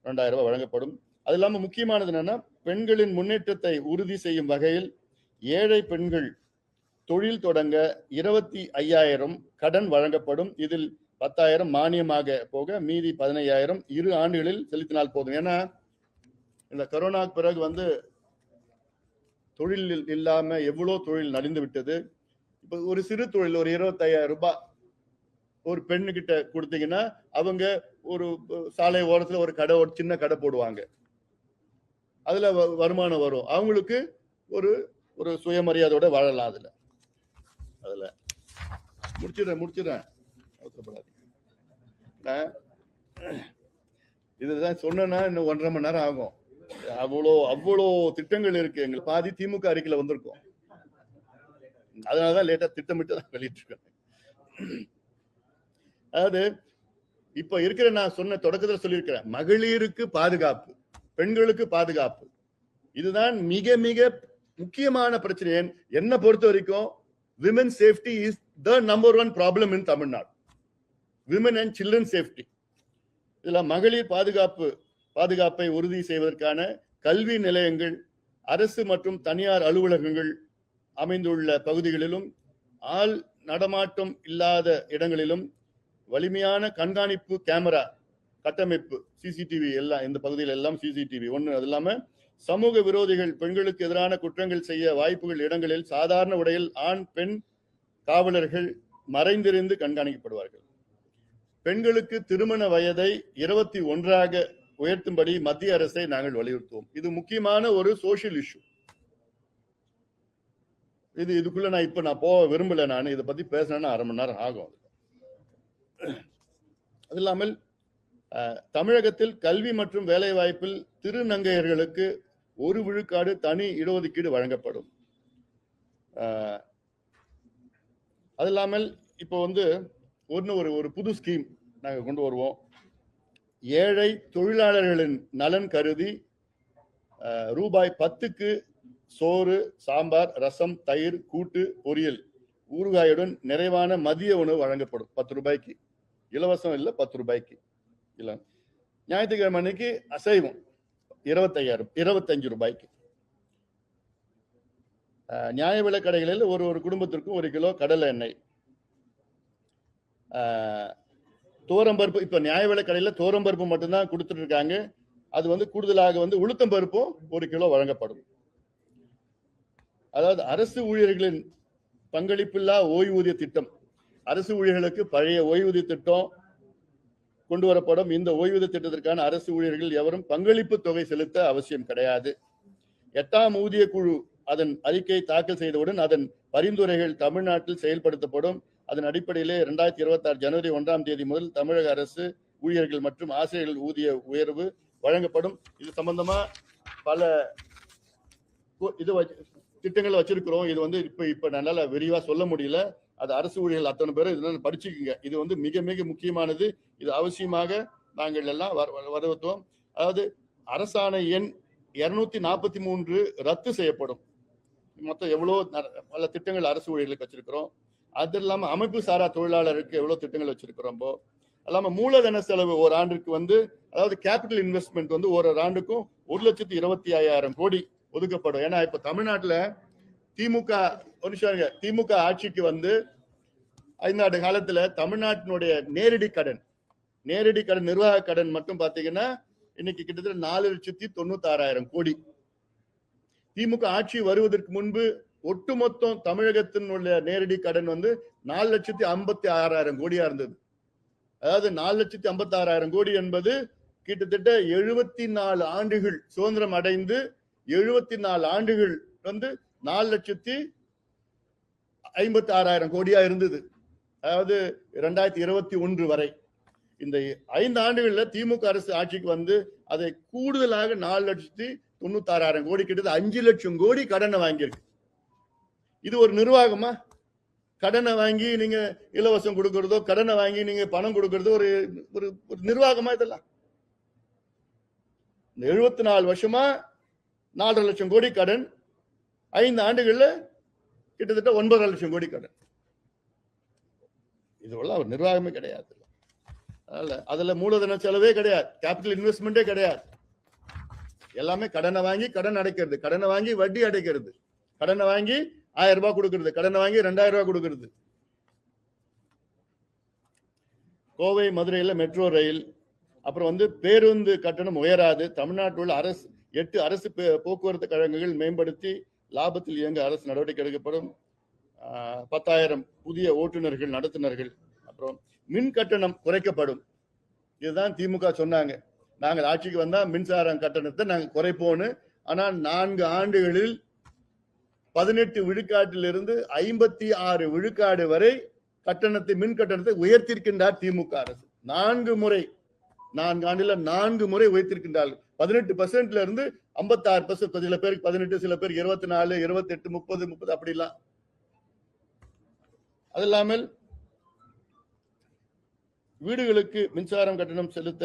2,000 ரூபாய் வழங்கப்படும். அது இல்லாம முக்கியமானது என்னன்னா, பெண்களின் முன்னேற்றத்தை உறுதி செய்யும் வகையில் ஏழை பெண்கள் தொழில் தொடங்க 25,000 கடன் வழங்கப்படும். இதில் 10,000 மானியமாக போக மீதி 15,000 2 ஆண்டுகளில் செலுத்தினால் போதும். ஏன்னா இந்த கொரோனா பிறகு தொழில் இல்லாம எவ்வளவு தொழில் நலிந்து விட்டது. இப்ப ஒரு சிறு தொழில் ஒரு 25,000 ரூபாய் ஒரு பெண்ணு கிட்ட கொடுத்தீங்கன்னா அவங்க ஒரு சாலை ஓரத்துல ஒரு சின்ன கடை போடுவாங்க. அதுல வருமானம் வரும். அவங்களுக்கு ஒரு சுயமரியாதையோட வாழலாம். அதுல முடிச்சிடறேன் இதுதான் சொன்னா இன்னும் 1.5 மணி நேரம் ஆகும். அவ்வளோ திட்டங்கள் இருக்கு. எங்களுக்கு பாதி திமுக அறிக்கையில வந்திருக்கும். அதனாலதான் லேட்டா திட்டமிட்டு தான் வெளியிட்டு இருக்காங்க. அதாவது இப்ப இருக்கிற, நான் சொன்ன தொடக்கத்தில் சொல்லியிருக்கிறேன், மகளிருக்கு பாதுகாப்பு, பெண்களுக்கு பாதுகாப்பு, இதுதான் மிக மிக முக்கியமான பிரச்சனை. என்ன பொறுத்த வரைக்கும் women safety is the number 1 problem in Tamil Nadu. Women and children safety. இதுல மகளிர் பாதுகாப்பை உறுதி செய்வதற்கான கல்வி நிலையங்கள், அரசு மற்றும் தனியார் அலுவலகங்கள் அமைந்துள்ள பகுதிகளிலும் ஆள் நடமாட்டம் இல்லாத இடங்களிலும் வலிமையான கண்காணிப்பு கேமரா கட்டமைப்பு, சிசிடிவி எல்லாம் இந்த பகுதியில் எல்லாம் சிசிடிவி அது இல்லாம சமூக விரோதிகள் பெண்களுக்கு எதிரான குற்றங்கள் செய்ய வாய்ப்புகள் இடங்களில் சாதாரண உடையில் ஆண் பெண் காவலர்கள் மறைந்திருந்து கண்காணிக்கப்படுவார்கள். பெண்களுக்கு திருமண வயதை 21 உயர்த்தும்படி மத்திய அரசை நாங்கள் வலியுறுத்துவோம். இது முக்கியமான ஒரு சோசியல் இஷ்யூ. இதுக்குள்ள நான் போக விரும்பல. நான் இதை பத்தி பேசினா 1/2 மணி நேரம் ஆகும். அது இல்லாமல் தமிழகத்தில் கல்வி மற்றும் வேலை வாய்ப்பில் திருநங்கையர்களுக்கு 1 விழுக்காடு தனி இடஒதுக்கீடு வழங்கப்படும். அது இல்லாமல் இப்போ ஒரு புது ஸ்கீம் நாங்கள் கொண்டு வருவோம். ஏழை தொழிலாளர்களின் நலன் கருதி ரூபாய் 10க்கு சோறு, சாம்பார், ரசம், தயிர், கூட்டு, பொரியல், ஊறுகாயுடன் நிறைவான மதிய உணவு வழங்கப்படும். 10 ரூபாய்க்கு. இலவசம் இல்லை, 10 ரூபாய்க்கு. இல்ல ஞாயிற்றுக்கிழமை அன்னைக்கு அசைவம் 25 ரூபாய்க்கு. நியாய விலை கடைகளில் ஒரு குடும்பத்திற்கும் 1 கிலோ கடலை எண்ணெய். தோரம்பருப்பு, இப்ப நியாய விலை கடையில தோரம்பருப்பு மட்டும்தான் கொடுத்துட்டு இருக்காங்க. அது கூடுதலாக உளுத்தம் பருப்பும் 1 கிலோ வழங்கப்படும். அதாவது அரசு ஊழியர்களின் பங்களிப்பில்லா ஓய்வூதிய திட்டம். அரசு ஊழியர்களுக்கு பழைய ஓய்வூதிய திட்டம் கொண்டு வரப்படும். இந்த ஓய்வூதிய திட்டத்திற்கான அரசு ஊழியர்கள் எவரும் பங்களிப்பு தொகை செலுத்த அவசியம் கிடையாது. 8ஆம் ஊதிய குழு அதன் அறிக்கை தாக்கல் செய்தவுடன் அதன் பரிந்துரைகள் தமிழ்நாட்டில் செயல்படுத்தப்படும். அதன் அடிப்படையிலே 2026 ஜனவரி 1ஆம் தேதி முதல் தமிழக அரசு ஊழியர்கள் மற்றும் ஆசிரியர்கள் ஊதிய உயர்வு வழங்கப்படும். இது சம்பந்தமா பல திட்டங்கள் வச்சிருக்கிறோம். இது வந்து இப்ப நல்லா விரிவா சொல்ல முடியல. அது அரசு ஊழியர்கள் அத்தனை பேரும் இதெல்லாம் படிச்சுக்குங்க. இது வந்து மிக மிக முக்கியமானது. இது அவசியமாக நாங்கள் எல்லாம் வரவேற்றோம். அதாவது அரசாணை எண் 243 ரத்து செய்யப்படும். மொத்தம் எவ்வளவு பல திட்டங்கள் அரசு ஊழியர்களுக்கு வச்சிருக்கிறோம். அது இல்லாம அமைப்பு சாரா தொழிலாளருக்கு எவ்வளவு திட்டங்கள் வச்சிருக்கிறோம். அல்லாம மூலதன செலவு ஒரு ஆண்டுக்கு வந்து, அதாவது கேபிட்டல் இன்வெஸ்ட்மெண்ட் வந்து ஒரு ஆண்டுக்கும் 1,25,000 கோடி ஒதுக்கப்படும். ஏன்னா இப்ப தமிழ்நாட்டுல திமுக ஆட்சிக்கு வந்து 5 ஆண்டு காலத்துல தமிழ்நாட்டினுடைய நேரடி கடன் நிர்வாக கடன் மட்டும் பாத்தீங்கன்னா இன்னைக்கு கிட்டத்தட்ட 4,96,000 கோடி. திமுக ஆட்சி வருவதற்கு முன்பு ஒட்டுமொத்தம் தமிழகத்தினுடைய நேரடி கடன் வந்து 4,56,000 கோடியா இருந்தது. அதாவது 4,56,000 கோடி என்பது கிட்டத்தட்ட 74 ஆண்டுகள் சுதந்திரம் அடைந்து 74 ஆண்டுகள் வந்து 4,56,000 கோடியா இருந்தது. அதாவது 2021 வரை. இந்த 5 ஆண்டுகள்ல திமுக அரசு ஆட்சிக்கு வந்து அதை கூடுதலாக 4,96,000 கோடி, கிட்டத்தட்ட 5 லட்சம் கோடி கடனை வாங்கியிருக்கு. இது ஒரு நிர்வாகமா? கடனை வாங்கி நீங்க இலவசம் கொடுக்கறதோ, கடனை வாங்கி நீங்க பணம் கொடுக்கறதோ ஒரு நிர்வாகமா? இதெல்லாம் 74 வருஷமா 4.5 லட்சம் கோடி கடன், 5 ஆண்டுகள்ல கிட்டத்தட்ட 9.5 லட்சம் கோடி கடன். இதெல்லாம் ஒரு நிர்வாகமே கிடையாது. அதுல மூலதன செலவே கிடையாது, கேபிட்டல் இன்வெஸ்ட்மெண்டே கிடையாது. எல்லாமே கடனை வாங்கி கடன் அடைக்கிறது, கடனை வாங்கி வட்டி அடைக்கிறது, கடனை வாங்கி 1000 ரூபாய் கொடுக்கிறது, கடனை வாங்கி 2000 ரூபாய் கொடுக்கிறது. கோவை மதுரையில மெட்ரோ ரயில், அப்புறம் வந்து பேருந்து கட்டணம் உயராது. தமிழ்நாட்டில் உள்ள 8 அரசு போக்குவரத்து கழகங்கள் மேம்படுத்தி லாபத்தில் இயங்க அரசு நடவடிக்கை எடுக்கப்படும். 10,000 புதிய ஓட்டுநர்கள் நடத்துனர்கள். அப்புறம் மின் கட்டணம் குறைக்கப்படும். இதுதான் திமுக சொன்னாங்க, நாங்கள் ஆட்சிக்கு வந்தா மின்சார கட்டணத்தை நாங்க குறைப்போன்னு. ஆனால் 4 ஆண்டுகளில் 18 விழுக்காட்டிலிருந்து 56 விழுக்காடு வரை மின் கட்டணத்தை உயர்த்திருக்கின்றார் திமுக அரசு. 4 முறை, 4 ஆண்டுல 4 முறை உயர்த்திருக்கின்றார்கள். 18% இருந்து 56%, சில பேருக்கு 18, சில பேருக்கு 24, 28, 30 அப்படிலாம். அது இல்லாமல் வீடுகளுக்கு மின்சாரம் கட்டணம் செலுத்த,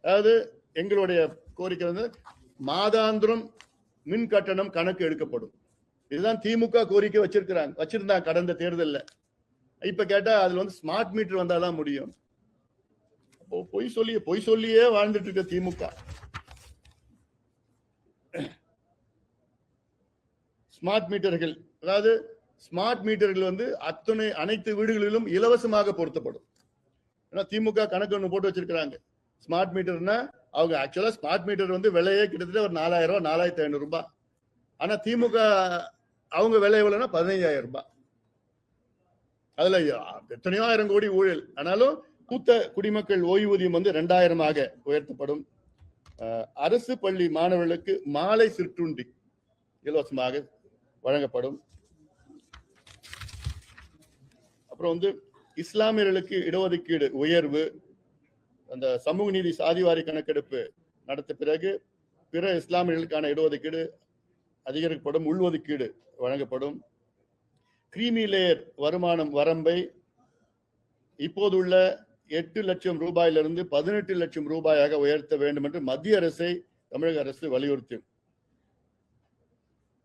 அதாவது எங்களுடைய கோரிக்கை வந்து மாதாந்திரம் மின் கட்டணம் கணக்கு எடுக்கப்படும். இதுதான் திமுக கோரிக்கை வச்சிருந்தாங்க கடந்த தேர்தலில். இப்ப கேட்டா அதுல வந்து ஸ்மார்ட் மீட்டர் வந்தாதான் முடியும். பொய் சொல்லியே வாழ்ந்துட்டு இருக்க திமுக. ஸ்மார்ட் மீட்டர்கள், அதாவது ஸ்மார்ட் மீட்டர்கள் வந்து அனைத்து வீடுகளிலும் இலவசமாக பொருத்தப்படும். ஏன்னா திமுக கணக்கு ஒன்று போட்டு வச்சிருக்கிறாங்க. ஸ்மார்ட் மீட்டர்னா அவங்க ஆக்சுவலா ஸ்மார்ட் மீட்டர் வந்து விலையே கிட்டத்தட்ட ஒரு 4,000 ரூபாய், 4,500 ரூபாய். ஆனா திமுக அவங்க விலை எவ்வளவுனா 15,000 ரூபாய். அதுல எத்தனையோ 1000 கோடி ஊழல். ஆனாலும் மூத்த குடிமக்கள் ஓய்வூதியம் வந்து 2,000 உயர்த்தப்படும். அரசு பள்ளி மாணவர்களுக்கு மாலை சிற்றுண்டி இலவசமாக வழங்கப்படும். அப்புறம் வந்து இஸ்லாமியர்களுக்கு இடஒதுக்கீடு உயர்வு. அந்த சமூக நீதி சாதிவாரி கணக்கெடுப்பு நடத்த பிறகு பிற இஸ்லாமியர்களுக்கான இடஒதுக்கீடு அதிகரிக்கப்படும், உள்ஒதுக்கீடு வழங்கப்படும். கிரீமி லேயர் வருமானம் வரம்பை இப்போதுள்ள 8 லட்சம் ரூபாயிலிருந்து 18 லட்சம் ரூபாயாக உயர்த்த வேண்டும் என்று மத்திய அரசை தமிழக அரசு வலியுறுத்தும்.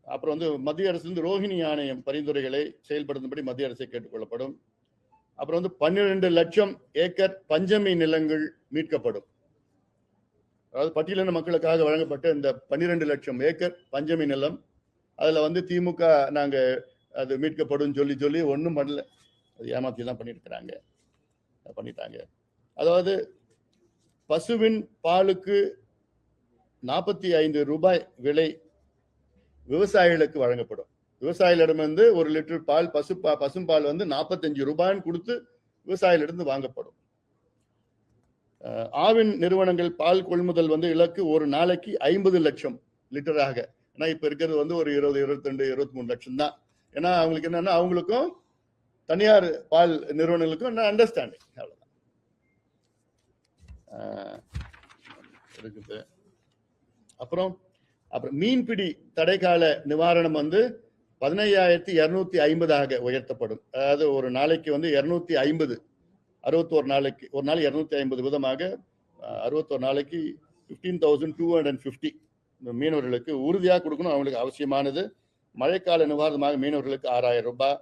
அப்புறம் வந்து மத்திய அரசு ரோஹிணி ஆணையம் பரிந்துரைகளை செயல்படுத்தும்படி மத்திய அரசை கேட்டுக்கொள்ளப்படும். அப்புறம் வந்து 12 லட்சம் ஏக்கர் பஞ்சமி நிலங்கள் மீட்கப்படும். அதாவது பட்டியலின மக்களுக்காக வழங்கப்பட்ட இந்த 12 லட்சம் ஏக்கர் பஞ்சமி நிலம், அதுல வந்து திமுக நாங்க அது மீட்கப்படும் சொல்லி ஒன்றும் பண்ணல. அது ஏமாத்தி தான் பண்ணிட்டாங்க. அதாவது பசுவின் பாலுக்கு 45 ரூபாய் விலை விவசாயிகளுக்கு வழங்கப்படும். விவசாயிகளிடமிருந்து 1 லிட்டர் பால் பசும்பால் வந்து 45 ரூபான்னு கொடுத்து விவசாயிகளிடம் வாங்கப்படும். ஆவின் நிறுவனங்கள் பால் கொள்முதல் வந்து இலக்கு ஒரு நாளைக்கு 50 லட்சம் லிட்டராக. ஏன்னா இப்ப இருக்கிறது வந்து ஒரு 20, 22, 23 லட்சம் தான். ஏன்னா அவங்களுக்கு என்னன்னா அவங்களுக்கும் தனியார் பால் நிறுவனங்களுக்கும் என்ன அண்டர்ஸ்டாண்டிங் அவ்வளவுதான் இருக்குது. அப்புறம் மீன்பிடி தடைக்கால நிவாரணம் வந்து 15,250 உயர்த்தப்படும். அதாவது ஒரு நாளைக்கு வந்து 250, 61 நாளைக்கு, ஒரு நாள் 250 விதமாக 61 நாளைக்கு 15,250 மீனவர்களுக்கு உறுதியாக கொடுக்கணும். அவங்களுக்கு அவசியமானது. மழைக்கால நிவாரணமாக மீனவர்களுக்கு 6,000 ரூபாய்.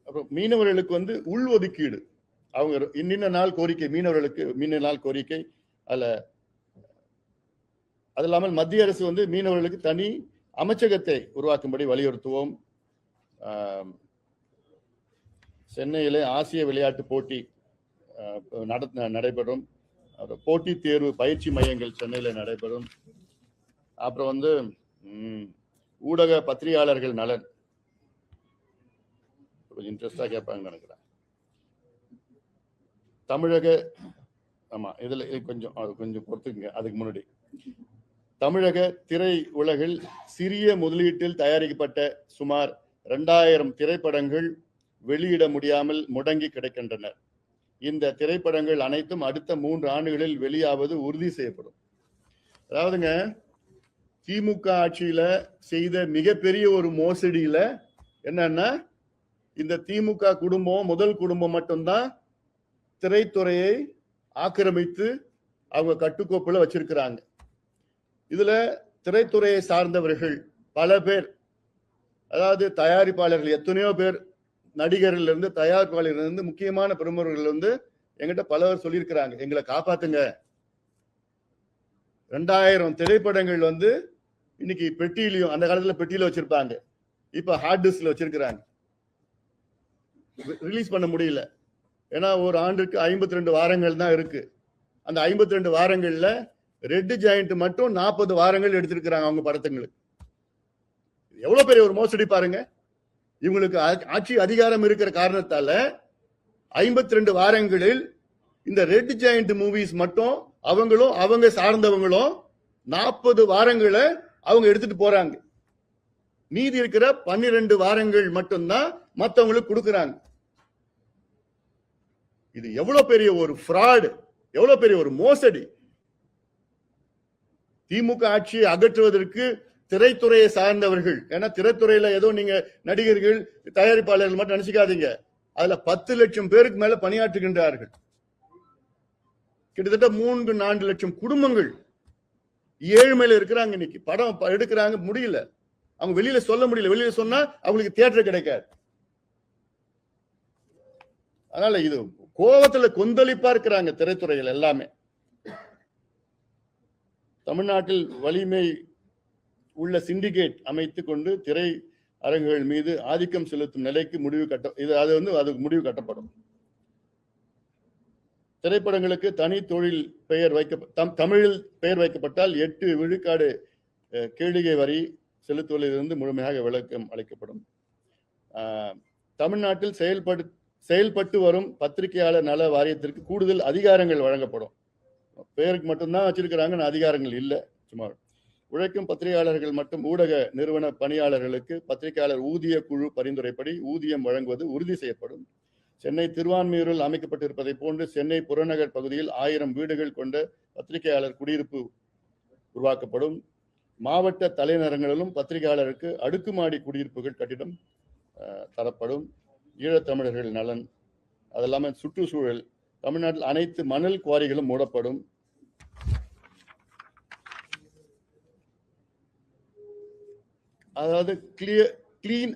அப்புறம் மீனவர்களுக்கு வந்து உள் ஒதுக்கீடு, அவங்க இன்ன நாள் கோரிக்கை, மீனவர்களுக்கு மீன நாள் கோரிக்கை. அது இல்லாமல் மத்திய அரசு வந்து மீனவர்களுக்கு தனி அமைச்சகத்தை உருவாக்கும்படி வலியுறுத்துவோம். சென்னையிலே ஆசிய விளையாட்டு போட்டி நடைபெறும். போட்டி தேர்வு பயிற்சி மையங்கள் சென்னையில நடைபெறும். அப்புறம் வந்து ஊடக பத்திரிகையாளர்கள் நலன் கொஞ்சம் இன்ட்ரெஸ்டா கேட்பாங்க நினைக்கிறேன். தமிழக ஆமா இதுல கொஞ்சம் பொறுத்துக்குங்க. அதுக்கு முன்னாடி தமிழக திரை உலகில் சிறிய முதலீட்டில் தயாரிக்கப்பட்ட சுமார் 2000 திரைப்படங்கள் வெளியிட முடியாமல் முடங்கி கிடக்கின்றன. இந்த திரைப்படங்கள் அனைத்தும் அடுத்த 3 ஆண்டுகளில் வெளியாவது உறுதி செய்யப்படும். அதாவதுங்க, திமுக ஆட்சியில செய்த மிகப்பெரிய ஒரு மோசடியில என்னன்னா, இந்த திமுக குடும்பம், முதல் குடும்பம் மட்டும்தான் திரைத்துறையை ஆக்கிரமித்து அவங்க கட்டுக்கோப்புல வச்சிருக்கிறாங்க. இதுல திரைத்துறையை சார்ந்தவர்கள் பல பேர், அதாவது தயாரிப்பாளர்கள் எத்தனையோ பேர், நடிகர்கள் இருந்து தயாரிப்பாளர்கள் இருந்து முக்கியமான பிரமுகர்கள் வந்து எங்கிட்ட பலவர் சொல்லியிருக்கிறாங்க, எங்களை காப்பாத்துங்க. 2000 திரைப்படங்கள் வந்து இன்னைக்கு பெட்டியிலையும், அந்த காலத்துல பெட்டியில வச்சிருப்பாங்க, இப்ப ஹார்ட் டிஸ்க்ல வச்சிருக்கிறாங்க, ரிலீஸ் பண்ண முடியல. ஏன்னா ஒரு ஆண்டுக்கு 52 வாரங்கள் தான் இருக்கு. அந்த 52 வாரங்கள்ல ரெட் ஜாயிண்ட் மட்டும் 40 வாரங்கள் எடுத்திருக்கிறாங்க அவங்க படத்துங்களுக்கு. எவ்வளவு பெரிய ஒரு மோசடி பாருங்க. இவங்களுக்கு ஆட்சி அதிகாரம் இருக்கிற காரணத்தால 52 வாரங்களில் இந்த ரெட் ஜாயிண்ட் மூவிஸ் மட்டும் அவங்களும் அவங்க சார்ந்தவங்களும் 40 வாரங்களை அவங்க எடுத்துட்டு போறாங்க. மீதி இருக்கிற 12 வாரங்கள் மட்டும்தான் மற்றவங்களுக்கு கொடுக்கறாங்க. இது எவ்வளவு பெரிய ஒரு ஃப்ராட், எவ்வளவு பெரிய ஒரு மோசடி. திமுக ஆட்சியை அகற்றுவதற்கு திரைத்துறையை சார்ந்தவர்கள், ஏன்னா திரைத்துறையில ஏதோ நீங்க நடிகர்கள் தயாரிப்பாளர்கள் மட்டும் நினைச்சுக்காதீங்க, அதுல 10 லட்சம் பேருக்கு மேல பணியாற்றுகின்றார்கள். கிட்டத்தட்ட 3-4 லட்சம் குடும்பங்கள் ஏழ்மையில இருக்கிறாங்க. இன்னைக்கு படம் எடுக்கிறாங்க, முடியல, அவங்க வெளியில சொல்ல முடியல. வெளியில சொன்னா அவங்களுக்கு தியேட்டர் கிடைக்காது. அதனால இது கோபத்துல கொந்தளிப்பா இருக்கிறாங்க திரைத்துறையில் எல்லாமே. தமிழ்நாட்டில் வலிமை உள்ள சிண்டிகேட் அமைத்துக் கொண்டு திரை அரங்குகள் மீது ஆதிக்கம் செலுத்தும் நிலைக்கு அதுக்கு முடிவு கட்டப்படும். திரைப்படங்களுக்கு தனி தொழில் பெயர் தமிழில் பெயர் வைக்கப்பட்டால் 8 விழுக்காடு கேளிகை வரி செலுத்துவதிலிருந்து முழுமையாக விலக்கம் அளிக்கப்படும். தமிழ்நாட்டில் செயல்பட்டு வரும் பத்திரிகையாளர் நல வாரியத்திற்கு கூடுதல் அதிகாரங்கள் வழங்கப்படும். பெயருக்கு மட்டும்தான் வச்சிருக்கிறாங்க, அதிகாரங்கள் இல்லை. சும்மா உழைக்கும் பத்திரிகையாளர்கள் மற்றும் ஊடக நிறுவன பணியாளர்களுக்கு பத்திரிகையாளர் ஊதிய குழு பரிந்துரைப்படி ஊதியம் வழங்குவது உறுதி செய்யப்படும். சென்னை திருவான்மியூரில் அமைக்கப்பட்டிருப்பதை போன்று சென்னை புறநகர் பகுதியில் 1000 வீடுகள் கொண்ட பத்திரிகையாளர் குடியிருப்பு உருவாக்கப்படும். மாவட்ட தலைநகரங்களிலும் பத்திரிகையாளருக்கு அடுக்குமாடி குடியிருப்புகள் கட்டிடம் தரப்படும். ஈழத்தமிழர்கள் நலன், அதெல்லாம சுற்றுச்சூழல், தமிழ்நாட்டில் அனைத்து மணல் குவாரிகளும் மூடப்படும். அதாவது கிளீன்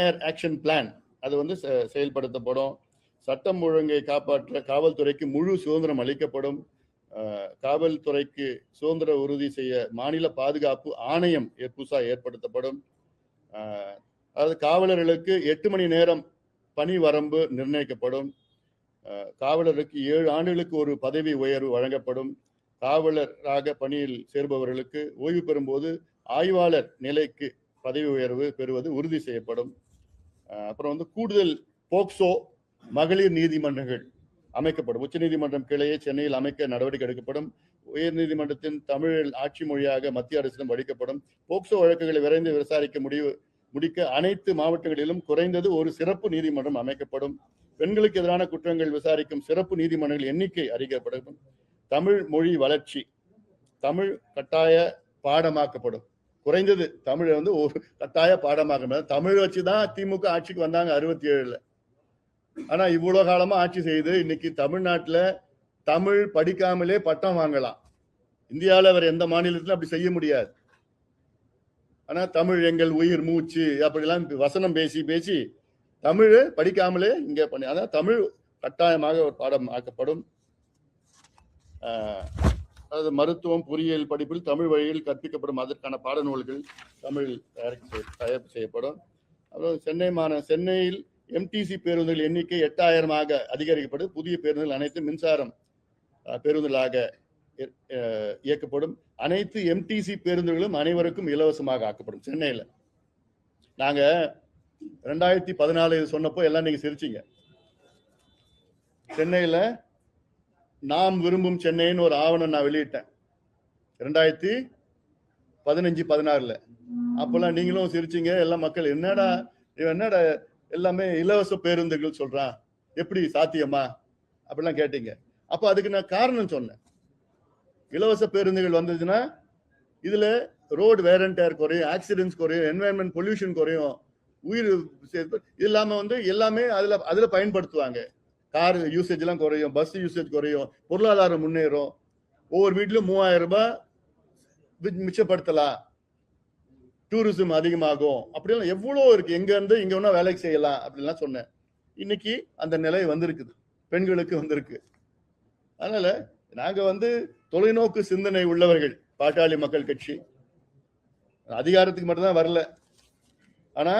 ஏர் ஆக்ஷன் பிளான் அது வந்து செயல்படுத்தப்படும். சட்டம் ஒழுங்கை காப்பாற்ற காவல்துறைக்கு முழு சுதந்திரம் அளிக்கப்படும். காவல்துறைக்கு சுதந்திர உறுதி செய்ய மாநில பாதுகாப்பு ஆணையம் புதுசாக ஏற்படுத்தப்படும். அதாவது காவலர்களுக்கு 8 மணி நேரம் பணி வரம்பு நிர்ணயிக்கப்படும். காவலருக்கு 7 ஆண்டுகளுக்கு ஒரு பதவி உயர்வு வழங்கப்படும். காவலராக பணியில் சேர்பவர்களுக்கு ஓய்வு பெறும்போது ஆய்வாளர் நிலைக்கு பதவி உயர்வு பெறுவது உறுதி செய்யப்படும். அப்புறம் வந்து கூடுதல் போக்சோ மகளிர் நீதிமன்றங்கள் அமைக்கப்படும். உச்சநீதிமன்றம் கிளையை சென்னையில் அமைக்க நடவடிக்கை எடுக்கப்படும். உயர் நீதிமன்றத்தின் தமிழ் ஆட்சி மொழியாக மத்திய அரசிடம் அளிக்கப்படும். போக்சோ வழக்குகளை விரைந்து விசாரிக்க முடிக்க அனைத்து மாவட்டங்களிலும் குறைந்தது ஒரு சிறப்பு நீதிமன்றம் அமைக்கப்படும். பெண்களுக்கு எதிரான குற்றங்கள் விசாரிக்கும் சிறப்பு நீதிமன்றங்கள் எண்ணிக்கை அதிகரிக்கப்படும். தமிழ் மொழி வளர்ச்சி, தமிழ் கட்டாய பாடமாக்கப்படும். குறைந்தது தமிழ் வந்து ஒரு கட்டாய பாடமாக. தமிழ் வச்சுதான் திமுக ஆட்சிக்கு வந்தாங்க 67ல. ஆனா இவ்வளவு காலமா ஆட்சி செய்து இன்னைக்கு தமிழ்நாட்டுல தமிழ் படிக்காமலே பட்டம் வாங்கலாம். இந்தியாவில வேற எந்த மாநிலத்திலும் அப்படி செய்ய முடியாது. ஆனா தமிழ் எங்கள் உயிர் மூச்சு அப்படிலாம் வசனம் பேசி பேசி தமிழ் படிக்காமலே இங்க பண்ணி, அதான் தமிழ் கட்டாயமாக ஒரு பாடம் ஆக்கப்படும். அதாவது மருத்துவம் பொறியியல் படிப்பில் தமிழ் வழியில் கற்பிக்கப்படும். அதற்கான பாடநூல்கள் தமிழில் தயாரிப்பு செய்யப்படும். அப்புறம் சென்னையில் எம்டிசி பேருந்துகள் எண்ணிக்கை 8000 அதிகரிக்கப்படும். புதிய பேருந்துகள் அனைத்து மின்சாரம் பேருந்துகளாக இயக்கப்படும். அனைத்து எம்டிசி பேருந்துகளும் அனைவருக்கும் இலவசமாக ஆக்கப்படும். சென்னையில நாங்க 2014 சொன்னப்போ எல்லாம் நீங்க சிரிச்சீங்க. சென்னையில நாம் விரும்பும் சென்னைன்னு ஒரு ஆவணம் நான் வெளியிட்டேன் 2015-16. அப்பெல்லாம் நீங்களும் சிரிச்சீங்க. எல்லாம் மக்கள் என்னடா எல்லாமே இலவச பேருந்துகள் சொல்றான், எப்படி சாத்தியமா அப்படிலாம் கேட்டீங்க. அப்ப அதுக்கு நான் காரணம் சொன்னேன். இலவச பேருந்துகள் வந்ததுன்னா இதுல ரோடு வேர் அண்ட் டயர் குறையும், ஆக்சிடென்ட்ஸ் குறையும், என்வாயன்மெண்ட் பொல்யூஷன் குறையும், உயிர் இல்லாம வந்து எல்லாமே அதுல பயன்படுத்துவாங்க. கார் யூசேஜ் எல்லாம் குறையும், பஸ் யூசேஜ் குறையும், பொருளாதாரம் முன்னேறும், ஒவ்வொரு வீட்லயும் 3000 ரூபாய் மிச்சப்படுத்தலாம், டூரிசம் அதிகமாகும், அப்படிலாம் எவ்வளவு இருக்கு. எங்க இருந்து இங்க ஒன்னா வேலைக்கு செய்யலாம் அப்படின்லாம் சொன்னேன். இன்னைக்கு அந்த நிலை வந்திருக்குது, பெண்களுக்கு வந்திருக்கு. அதனால நாங்க வந்து தொலைநோக்கு சிந்தனை உள்ளவர்கள். பாட்டாளி மக்கள் கட்சி அதிகாரத்துக்கு மட்டும்தான் வரல. ஆனா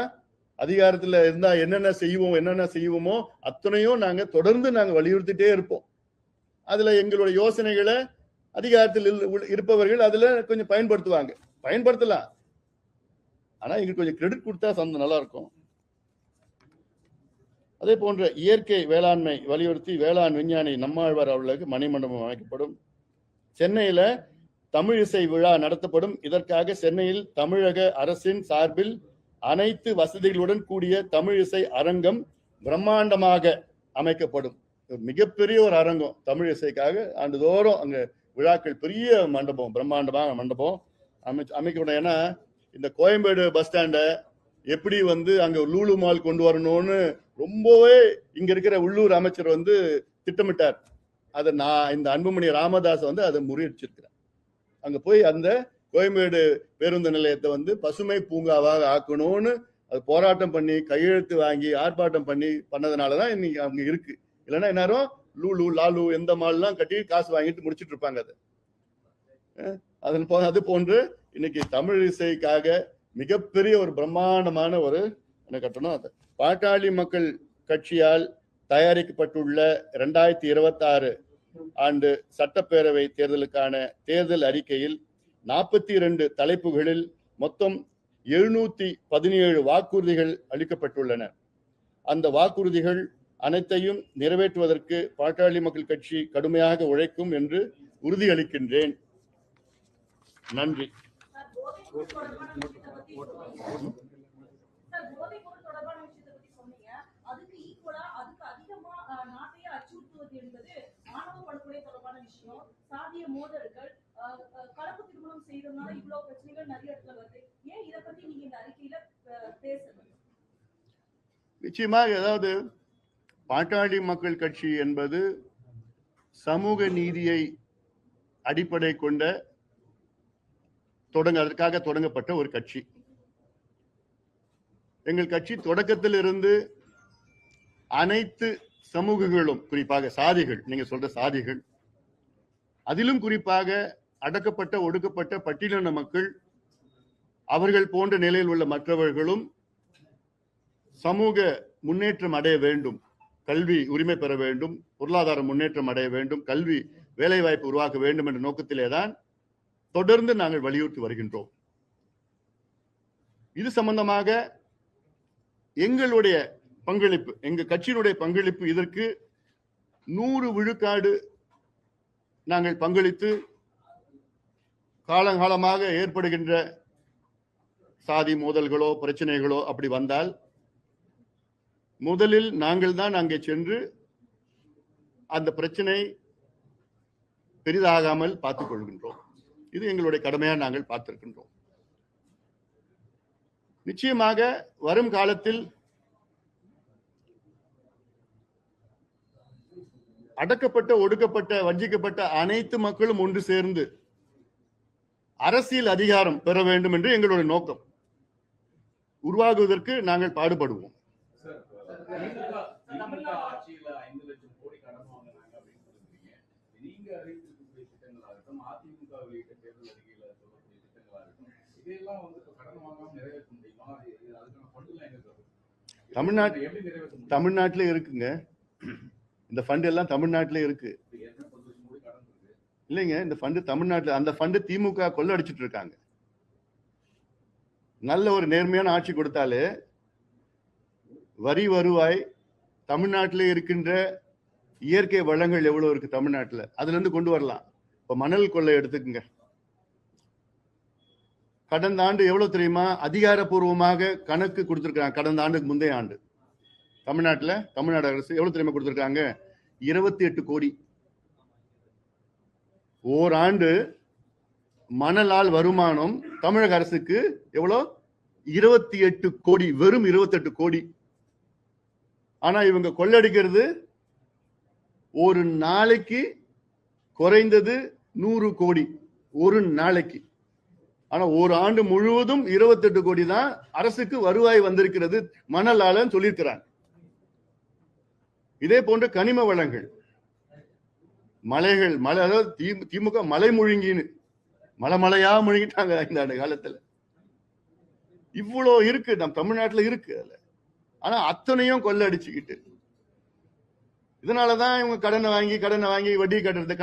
அதிகாரத்துல இருந்தா என்னென்ன செய்வோமோ அத்தனையும் நாங்க தொடர்ந்து வலியுறுத்திட்டே இருப்போம். அதுல எங்களுடைய யோசனைகளை அதிகாரத்தில் இருப்பவர்கள் அதுல கொஞ்சம் பயன்படுத்தலாம். ஆனா எங்களுக்கு கொஞ்சம் கிரெடிட் கொடுத்தா நல்லா இருக்கும். அதே போன்ற இயற்கை வேளாண்மை வலியுறுத்தி வேளாண் விஞ்ஞானி நம்மாழ்வார் அவர்களுக்கு மணிமண்டபம் அமைக்கப்படும். சென்னையில தமிழ் இசை விழா நடத்தப்படும். இதற்காக சென்னையில் தமிழக அரசின் சார்பில் அனைத்து வசதிகளுடன் கூடிய தமிழ் இசை அரங்கம் பிரம்மாண்டமாக அமைக்கப்படும். மிகப்பெரிய ஒரு அரங்கம் தமிழ் இசைக்காக. ஆண்டுதோறும் அங்க விழாக்கள், பெரிய மண்டபம், பிரம்மாண்டமான மண்டபம் அமைக்கப்படும். ஏன்னா இந்த கோயம்பேடு பஸ் ஸ்டாண்ட எப்படி வந்து அங்க லூலு மால் கொண்டு வரணும்னு ரொம்பவே இங்க இருக்கிற உள்ளூர் அமைச்சர் வந்து திட்டமிட்டார். அதை நான் இந்த அன்புமணி ராமதாஸ் வந்து அதை முறியடிச்சிருக்கிறேன். அங்க போய் அந்த கோயம்பேடு பேருந்து நிலையத்தை வந்து பசுமை பூங்காவாக ஆக்கணும்னு அது போராட்டம் பண்ணி கையெழுத்து வாங்கி ஆர்ப்பாட்டம் பண்ணதுனாலதான் இன்னைக்கு அவங்க இருக்கு. இல்லைன்னா எல்லாரும் லூலு லாலு எந்த மால்லாம் கட்டி காசு வாங்கிட்டு முடிச்சிட்டு இருப்பாங்க. அது போன்று இன்னைக்கு தமிழ் இசைக்காக மிகப்பெரிய ஒரு பிரம்மாண்டமான ஒரு கட்டணம். அது பாட்டாளி மக்கள் கட்சியால் தயாரிக்கப்பட்டுள்ள 2026 ஆண்டு சட்டப்பேரவை தேர்தலுக்கான தேர்தல் அறிக்கையில் 42 தலைப்புகளில் மொத்தம் 717 வாக்குறுதிகள் அளிக்கப்பட்டுள்ளன. அந்த வாக்குறுதிகள் அனைத்தையும் நிறைவேற்றுவதற்கு பாட்டாளி மக்கள் கட்சி கடுமையாக உழைக்கும் என்று உறுதியளிக்கின்றேன். நன்றி. நிச்சயமாக, அதாவது பாட்டாளி மக்கள் கட்சி என்பது சமூக நீதியை அடிப்படை கொண்ட அதற்காக தொடங்கப்பட்ட ஒரு கட்சி. எங்கள் கட்சி தொடக்கத்தில் இருந்து அனைத்து சமூகங்களும், குறிப்பாக சாதிகள், நீங்க சொல்ற சாதிகள், அதிலும் குறிப்பாக அடக்கப்பட்ட ஒடுக்கப்பட்ட பட்டியலின மக்கள், அவர்கள் போன்ற நிலையில் உள்ள மற்றவர்களும் சமூக முன்னேற்றம் அடைய வேண்டும் கல்வி உரிமை பெற வேண்டும், பொருளாதார முன்னேற்றம் அடைய வேண்டும், கல்வி வேலை வாய்ப்பு உருவாக்க வேண்டும் என்ற நோக்கத்திலே தான் தொடர்ந்து நாங்கள் வலியுறுத்தி வருகின்றோம். இது சம்பந்தமாக எங்களுடைய பங்களிப்பு, எங்க கட்சியினுடைய பங்களிப்பு இதற்கு 100 விழுக்காடு நாங்கள் பங்களித்து காலங்காலமாக ஏற்படுகின்ற சாதி மோதல்களோ பிரச்சனைகளோ அப்படி வந்தால் முதலில் நாங்கள் தான் அங்கே சென்று அந்த பிரச்சனை பெரிதாகாமல் பார்த்துக் கொள்கின்றோம். இது எங்களுடைய கடமையாக நாங்கள் பார்த்திருக்கின்றோம். நிச்சயமாக வரும் காலத்தில் அடக்கப்பட்ட, ஒடுக்கப்பட்ட, வஞ்சிக்கப்பட்ட அனைத்து மக்களும் ஒன்று சேர்ந்து அரசியல் அதிகாரம் பெற வேண்டும் என்று எங்களுடைய நோக்கம். உருவாகுவதற்கு நாங்கள் பாடுபடுவோம். தமிழ்நாட்டிலே இருக்குங்க, இந்த ஃபண்ட் எல்லாம் தமிழ்நாட்டிலே இருக்கு. இல்லைங்க, இந்த ஃபண்ட் தமிழ்நாட்டில், அந்த ஃபண்ட் திமுக கொள்ளடிச்சிட்டு இருக்காங்க. நல்ல ஒரு நேர்மையான ஆட்சி கொடுத்தாலே வரி வருவாய் தமிழ்நாட்டிலே இருக்கின்ற இயற்கை வளங்கள் எவ்வளவு இருக்கு தமிழ்நாட்டில், அதுல இருந்து கொண்டு வரலாம். இப்ப மணல் கொள்ளை எடுத்துக்குங்க. கடந்த ஆண்டு எவ்வளவு தெரியுமா அதிகாரப்பூர்வமாக கணக்கு கொடுத்திருக்காங்க? கடந்த ஆண்டுக்கு முந்தைய ஆண்டு தமிழ்நாடு அரசு எவ்வளவு தெரியுமா கொடுத்திருக்காங்க? 28 கோடி. ஓராண்டு மணலால் வருமானம் தமிழக அரசுக்கு எவ்வளோ? 28 கோடி. வெறும் 28 கோடி. ஆனா இவங்க கொள்ளடிக்கிறது ஒரு நாளைக்கு குறைந்தது 100 கோடி ஒரு நாளைக்கு. ஆனா ஒரு ஆண்டு முழுவதும் 28 கோடி தான் அரசுக்கு வருவாய் வந்திருக்கிறது மணலால சொல்லியிருக்கிறாங்க. இதே போன்ற கனிம வளங்கள், மலைகள், அதாவது திமுக மலை முழுங்கின்னு மலையா முழுங்கிட்டாங்க இந்த ஆண்டு காலத்துல. இவ்வளோ இருக்கு நம் தமிழ்நாட்டுல இருக்கு. அதுல ஆனா அத்தனையும் கொள்ள அடிச்சுக்கிட்டு, இதனாலதான் இவங்க கடனை வாங்கி வட்டி கட்டுறது,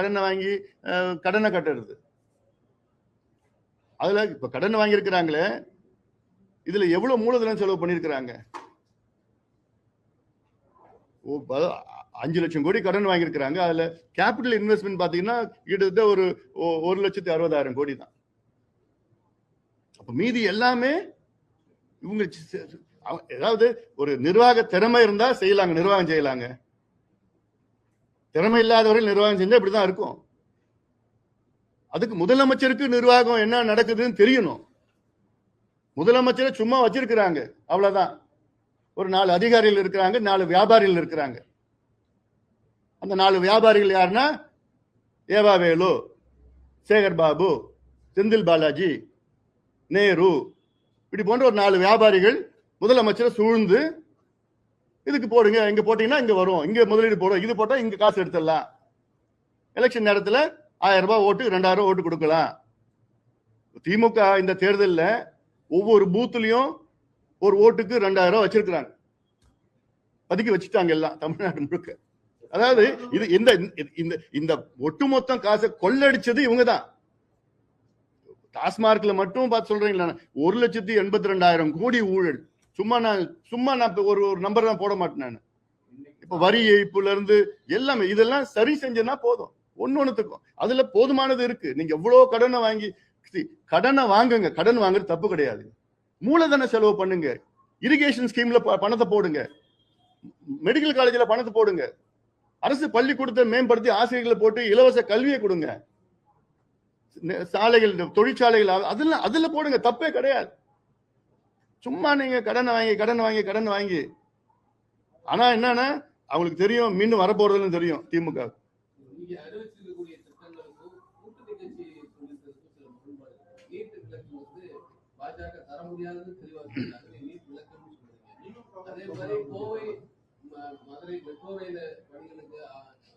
கடனை கட்டுறது. அதுல இப்ப கடன் வாங்கி இருக்கிறாங்களே, இதுல எவ்வளவு மூலதனம் செலவு பண்ணிருக்கிறாங்க? 5 லட்சம் கோடி கடன் வாங்கியிருக்கிறாங்க. அதுல கேபிட்டல் இன்வெஸ்ட்மெண்ட் பாத்தீங்கன்னா கிட்டத்தட்ட ஒரு 1,60,000 கோடி தான். அப்ப மீதி எல்லாமே இவங்க ஏதாவது ஒரு நிர்வாக திறமை இருந்தா செய்யலாங்க, நிர்வாகம் செய்யலாங்க. திறமை இல்லாதவர்கள் நிர்வாகம் செஞ்சா இப்படிதான் இருக்கும். அதுக்கு முதலமைச்சருக்கு நிர்வாகம் என்ன நடக்குதுன்னு தெரியணும். முதலமைச்சரை சும்மா வச்சிருக்கிறாங்க, அவ்வளவுதான். ஒரு 4 அதிகாரிகள் இருக்கிறாங்க, 4 வியாபாரிகள் இருக்கிறாங்க. அந்த 4 வியாபாரிகள் யாருன்னா ஏவா வேலு, சேகர் பாபு, செந்தில் பாலாஜி, நேரு, இப்படி போன்ற ஒரு 4 வியாபாரிகள் முதலமைச்சரை சூழ்ந்து இதுக்கு போடுங்க, இங்க போட்டீங்கன்னா இங்க வரும், இங்க முதலீடு போடும், இது போட்டா இங்க காசு எடுத்துடலாம், எலெக்ஷன் நேரத்துல 1000 ரூபாய் ஓட்டு 2000 ஓட்டு கொடுக்கலாம். திமுக இந்த தேர்தலில் ஒவ்வொரு பூத்துலயும் ஒரு ஓட்டுக்கு 2000 வச்சிருக்கிறாங்க, பதுக்கி வச்சுட்டாங்க எல்லாம் தமிழ்நாடு முழுக்க. அதாவது இது இந்த ஒட்டுமொத்த காசை கொள்ளடிச்சது இவங்க தான். டாஸ்மார்க்ல மட்டும் பார்த்து சொல்றீங்களா, 1,82,000 கோடி ஊழல். சும்மா நான் ஒரு நம்பர் தான் போட மாட்டேன் நான். இப்ப வரி ஏய்ப்புல இருந்து எல்லாமே இதெல்லாம் சரி செஞ்சேன்னா போதும். ஒன்னொன்னுத்துக்கும் அதுல போதுமானது இருக்கு. நீங்க எவ்வளவு கடனை வாங்குங்க, கடன் வாங்குறது தப்பு கிடையாது. மூலதன செலவு பண்ணுங்க, இரிகேஷன் ஸ்கீம்ல பணத்தை போடுங்க, மெடிக்கல் காலேஜ்ல பணத்தை போடுங்க, அரசு பள்ளிக்கூடத்தை மேம்படுத்தி ஆசிரியர்களை போட்டு இலவச கல்வியை கொடுங்க, சாலைகள், தொழிற்சாலைகள் அதுல போடுங்க, தப்பே கிடையாது. சும்மா நீங்க கடனை வாங்கி ஆனா என்னன்னா அவங்களுக்கு தெரியும் மீண்டும் வரப்போறதுன்னு தெரியும் திமுக. பாஜக தர முடியாதது தெளிவாக அதே மாதிரி கோவை மதுரை மெட்ரோ ரயில் பணிகளுக்கு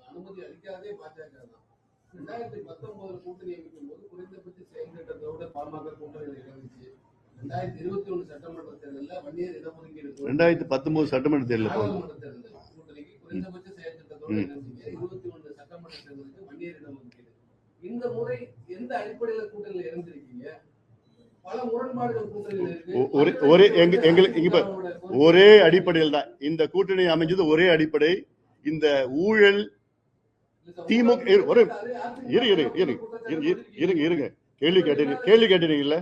அனுமதி அளிக்காதே பாஜக தான். 2019 கூட்டணி அமைக்கும் போது குறைந்தபட்ச செயல் திட்டத்தோட பாமக கூட்டணியில் இருந்துச்சு. 2021 சட்டமன்ற தேர்தலில் வன்னியர் இடஒதுக்கீடு 2019 சட்டமன்ற தேர்தல் கூட்டணிக்கு குறைந்தபட்ச செயல் திட்டத்தோடு இணைஞ்சீங்க. 21 சட்டமன்ற தேர்தலுக்கு வன்னியரிடம் ஒதுக்கீடு. இந்த முறை எந்த அடிப்படையில கூட்டணியில இணைஞ்சிருக்கீங்க? பல முரண்பாடுகள் கூட்டணியில இருக்கு. ஒரே அடிப்படையில் தான் இந்த கூட்டணி அமைஞ்சது. ஒரே அடிப்படை, இந்த ஊழல் திமுக இருங்க கேள்வி கேட்டீங்கல்ல,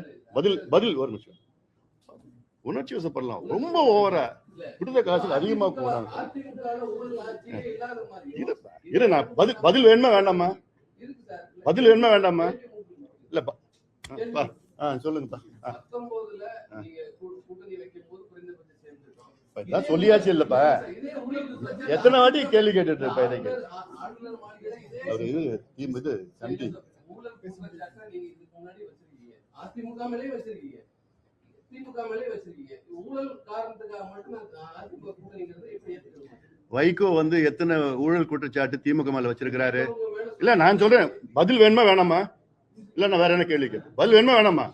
பதில் ஒரு நிமிஷம். உணர்ச்சி வசப்படலாம், ரொம்ப ஓவரா கொடுத்த காசுக்கு அதிகமா போறாங்க. நான் பதில் வேணுமா வேண்டாமா? பதில் வேணுமா வேண்டாமா? இல்லப்பா சொல்லுங்கப்பா. சொல்லியாச்சு இல்லப்பா, எத்தனை வாட்டி கேள்வி கேட்டுட்டு இருப்ப. இது சந்தி அதிமுக மேலே வச்சிருக்கீங்க, திமுக மேலே வச்சிருக்கீங்க. ஊழல் காரணத்துக்காக மட்டும் அதிமுக கூட்டணிங்கிறது எப்படி ஏத்துக்கிறது? வைகோ எத்தனை ஊழல் குற்றச்சாட்டு திமுக மேல வச்சிருக்கிறாரு? இல்ல நான் சொல்றேன், பதில் வேணுமா வேணாமா? இல்ல நான் வேற என்ன கேள்வி கேட்பேன், பதில் வேணுமா வேணாமா?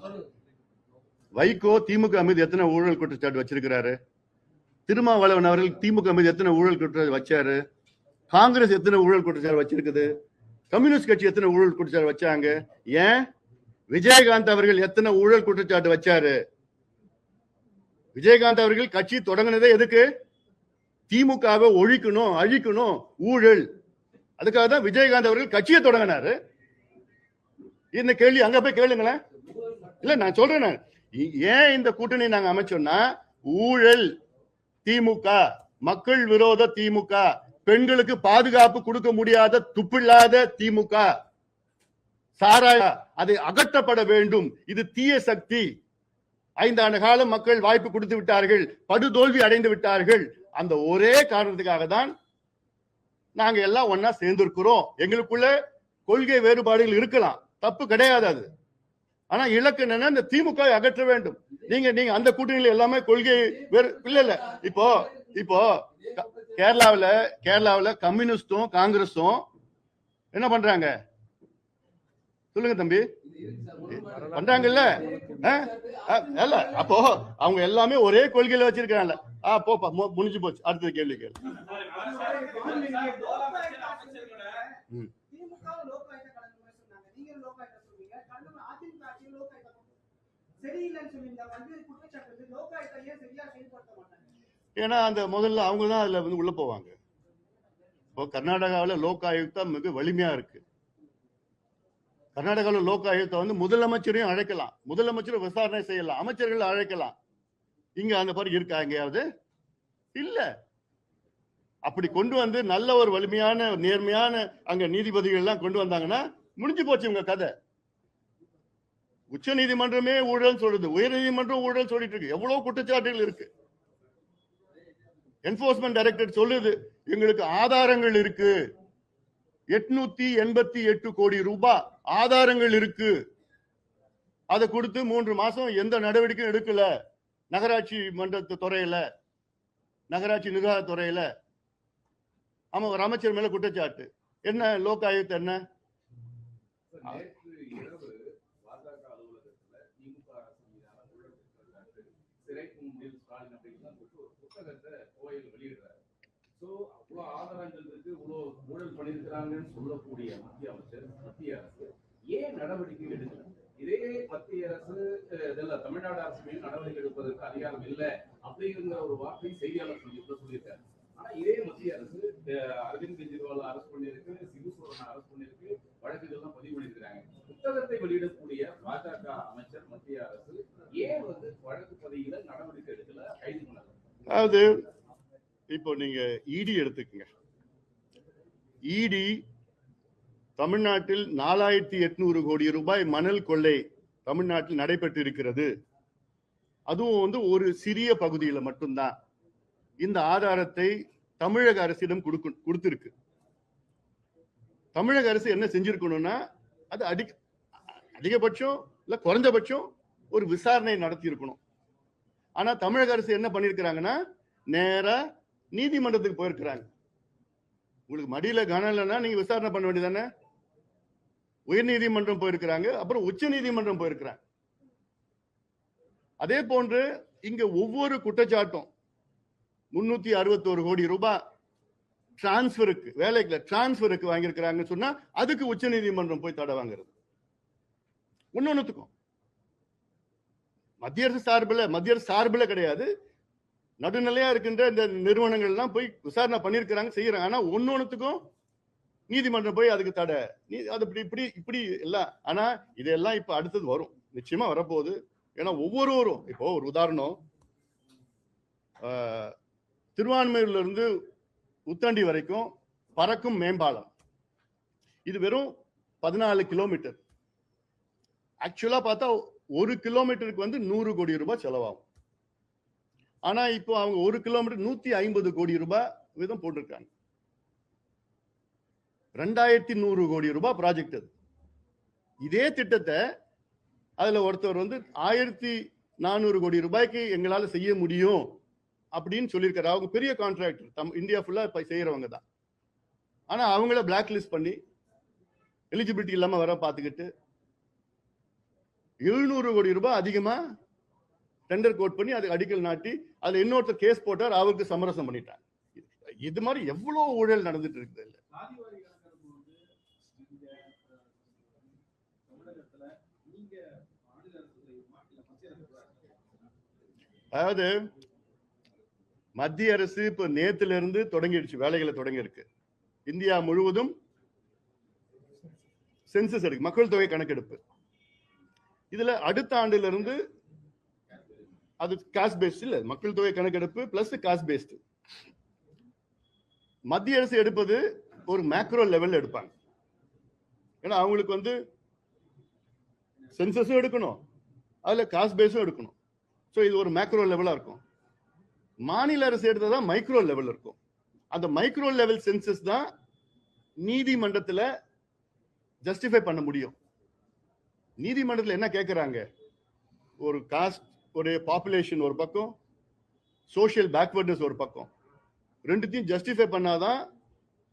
வைகோ திமுக மீது எத்தனை ஊழல் குற்றச்சாட்டு வச்சிருக்கிறாரு? திருமாவளவன் அவர்கள் திமுக மீது எத்தனை ஊழல் குற்றச்சாட்டு வச்சாரு? காங்கிரஸ் எத்தனை ஊழல் குற்றச்சாட்டு வச்சிருக்குது? கம்யூனிஸ்ட் கட்சி எத்தனை ஊழல் குற்றச்சாட்டு வச்சாங்க? ஏன் விஜயகாந்த் அவர்கள் எத்தனை ஊழல் குற்றச்சாட்டு வச்சாரு? விஜயகாந்த் அவர்கள் கட்சி தொடங்கினதே எதுக்கு? திமுகவை ஒழிக்கணும், அழிக்கணும், ஊழல். அதுக்காக தான் விஜயகாந்த் அவர்கள் கட்சியை தொடங்கினாரு. இந்த கேள்வி அங்க போய் கேளுங்களேன். இல்ல நான் சொல்றேன், ஏன் இந்த கூட்டணி நாங்க அமைச்சோம்னா, ஊழல் திமுக, மக்கள் விரோத திமுக, பெண்களுக்கு பாதுகாப்பு கொடுக்க முடியாத துப்பில்லாத திமுக, சாராய அதை அகற்றப்பட வேண்டும். இது தீய சக்தி. 5 ஆண்டு காலம் மக்கள் வாய்ப்பு கொடுத்து விட்டார்கள், படுதோல்வி அடைந்து விட்டார்கள். அந்த ஒரே காரணத்துக்காக தான் நாங்க எல்லாம் ஒன்னா சேர்ந்திருக்கிறோம். எங்களுக்குள்ள கொள்கை வேறுபாடுகள் இருக்கலாம், தப்பு கிடையாது அது. ஆனா இலக்கு என்னன்னா, இந்த திமுக அகற்ற வேண்டும். நீங்க அந்த கூட்டணியில எல்லாமே கொள்கை வேறு இல்ல. இப்போ கேரளாவில் கம்யூனிஸ்டும் காங்கிரஸும் என்ன பண்றாங்க சொல்லுங்க தம்பி, பண்றாங்கல்ல? அப்போ அவங்க எல்லாமே ஒரே கொள்கையில வச்சிருக்காங்கல்ல. போப்பா, முடிஞ்சு போச்சு. அடுத்த கேள்வி கேள்வி. ஏன்னா அந்த முதல்ல அவங்க தான் அதுல உள்ள போவாங்க. இப்போ கர்நாடகாவில் லோக் ஆயுக்தா மிக வலிமையா இருக்கு. கர்நாடகாவில் லோக் ஆயுக்தா முதலமைச்சரையும் அழைக்கலாம், முதலமைச்சரும் விசாரணை செய்யலாம், அமைச்சர்கள் அழைக்கலாம். இங்க அந்த மாதிரி இருக்கா எங்கேயாவது? இல்ல. அப்படி கொண்டு நல்ல ஒரு வலிமையான நேர்மையான அங்க நீதிபதிகள் எல்லாம் கொண்டு வந்தாங்கன்னா முடிஞ்சு போச்சு உங்க கதை. உச்ச நீதிமன்றமே ஊழல் சொல்றது, உயர் நீதிமன்றம் ஊழல் சொல்லிட்டு இருக்கு. எவ்வளவு குற்றச்சாட்டுகள் இருக்கு. என்போர்ஸ்மெண்ட் டைரக்டரேட் சொல்லுது, எங்களுக்கு ஆதாரங்கள் இருக்கு, 888 கோடி ரூபாய் ஆதாரங்கள் இருக்கு. அதை கொடுத்து 3 மாசம் எந்த நடவடிக்கையும் எடுக்கல. நகராட்சி மன்றத்து துறையில, நகராட்சி நிர்வாக துறையில ஆமா ஒரு அமைச்சர் மேல குற்றச்சாட்டு. என்ன லோக் ஆயுக்தா என்ன? ஆதாரங்கள் இருக்கு, இவ்வளவு ஊழல் பண்ணிருக்கிறாங்கன்னு சொல்லக்கூடிய மத்திய அமைச்சர், மத்திய அரசு ஏன் நடவடிக்கை எடுக்கல? இதே மத்திய அரசு தமிழ்நாடு அரசு மீது நடவடிக்கை எடுப்பதற்கு அதிகாரம் இல்லை அப்படிங்கிற ஒரு வார்த்தை செய்தியாளர் சொல்லியிருக்காரு. ஆனா இதே மத்திய அரசு அரவிந்த் கெஜ்ரிவால் அரசு பண்ணிருக்கு, சிபுசோரனை அரசு பண்ணிருக்கு, வழக்குகள்லாம் பதிவு பண்ணிருக்கிறாங்க. புத்தகத்தை வெளியிடக்கூடிய பாஜக அமைச்சர் மத்திய அரசு ஏன் வழக்கு பதிவுல நடவடிக்கை எடுக்கல, கைது பண்ணல? அதாவது இப்போ நீங்க இடி எடுத்துக்கங்க. இடி தமிழ்நாட்டில் 4800 கோடி ரூபாய் மணல் கொள்ளை தமிழ்நாட்டில் நடைபெற்று இருக்கிறது. அதுவும் ஒரு சிறிய பகுதியில் மட்டும்தான். இந்த ஆதாரத்தை தமிழக அரசிடம் கொடுத்திருக்கு. தமிழக அரசு என்ன செஞ்சிருக்கணும்னா, அது அதிகபட்சம் இல்ல குறைஞ்சபட்சம் ஒரு விசாரணை நடத்தி இருக்கணும். ஆனா தமிழக அரசு என்ன பண்ணிருக்கிறாங்கன்னா, நேரா நீதிமன்றத்துக்கு போயிருக்கிறாங்க. உங்களுக்கு மடியில கனம் இல்லைன்னா நீங்க விசாரணை பண்ண வேண்டியதானே? உயர் நீதிமன்றம் போயிருக்கிறாங்க, அப்புறம் உச்ச நீதிமன்றம் போயிருக்கிறாங்க. அதே போன்று இங்க ஒவ்வொரு குற்றச்சாட்டும் 361 கோடி ரூபாய் டிரான்ஸ்பருக்கு வேலைக்கு டிரான்ஸ்பருக்கு வாங்கியிருக்கிறாங்கன்னு சொன்னா அதுக்கு உச்சநீதிமன்றம் போய் தடை வாங்குறது. ஒன்னொன்னுத்துக்கும் மத்திய அரசு சார்பில் கிடையாது, நடுநிலையா இருக்கின்ற இந்த நிறுவனங்கள் எல்லாம் போய் விசாரணை பண்ணிருக்கிறாங்க, செய்யறாங்க. ஆனா ஒன்னொன்னுத்துக்கும் நீதிமன்றம் போய் அதுக்கு தடை, அது இப்படி இப்படி எல்லாம். ஆனா இதெல்லாம் இப்ப அடுத்தது வரும், நிச்சயமா வரப்போகுது. ஏன்னா ஒவ்வொருவரும் இப்போ ஒரு உதாரணம், திருவான்மையூர்ல இருந்து உத்தண்டி வரைக்கும் பறக்கும் மேம்பாலம், இது வெறும் 14 கிலோமீட்டர். ஆக்சுவலா பார்த்தா 1 கிலோமீட்டருக்கு 100 கோடி ரூபாய் செலவாகும். ஆனா இப்போ அவங்க 1 கிலோமீட்டர் 150 கோடி ரூபாய் வீதம் போட்டிருக்காங்க. 2100 கோடி ரூபாய் ப்ராஜெக்ட் அது. இதே திட்டத்தை அதுல ஒருத்தர் 1400 கோடி ரூபாய்க்கு எங்களால செய்ய முடியும் அப்படின்னு சொல்லியிருக்காரு. அவங்க பெரிய கான்ட்ராக்டர், இந்தியா ஃபுல்லா செய்யறவங்க தான். ஆனா அவங்கள பிளாக் லிஸ்ட் பண்ணி எலிஜிபிலிட்டி இல்லாம வர பார்த்துக்கிட்டு 700 கோடி ரூபாய் அதிகமா டெண்டர் கோட் பண்ணி அதுக்கு அடிக்கல் நாட்டி அதுல இன்னொருத்தர் கேஸ் போட்டார், அவருக்கு சமரசம் பண்ணிட்டாங்க. இது மாதிரி எவ்வளவு ஊழல் நடந்துட்டு இருக்குது. இல்ல அதாவது மத்திய அரசு இப்ப நேத்துல இருந்து தொடங்கிடுச்சு, வேலைகளை தொடங்கி இருக்கு. இந்தியா முழுவதும் சென்சஸ் எடுக்கு, மக்கள் தொகை கணக்கெடுப்பு. இதுல அடுத்த ஆண்டுல இருந்து அது காஸ்ட் பேஸ்ட் இல்ல, மக்கள் தொகை கணக்கெடுப்பு பிளஸ் காஸ்ட் பேஸ்ட். மத்திய அரசு எடுப்பது ஒரு மேக்ரோ லெவல்ல எடுப்பாங்க. ஏன்னா அவங்களுக்கு சென்சஸும் எடுக்கணும், அதுல காஸ்ட் பேஸும் எடுக்கணும். ஸோ இது ஒரு மேக்ரோ லெவலா இருக்கும். மாநில அரசு எடுத்ததான் மைக்ரோ லெவல் இருக்கும். அந்த மைக்ரோ லெவல் சென்சஸ் தான் நீதிமன்றத்தில் ஜஸ்டிஃபை பண்ண முடியும். நீதிமன்றத்தில் என்ன கேட்கிறாங்க, ஒரு காஸ்ட், ஒரு பாப்புலேஷன் ஒரு பக்கம், சோசியல் பேக்வர்ட்னஸ் ஒரு பக்கம், ரெண்டுத்தையும் ஜஸ்டிஃபை பண்ணாதான்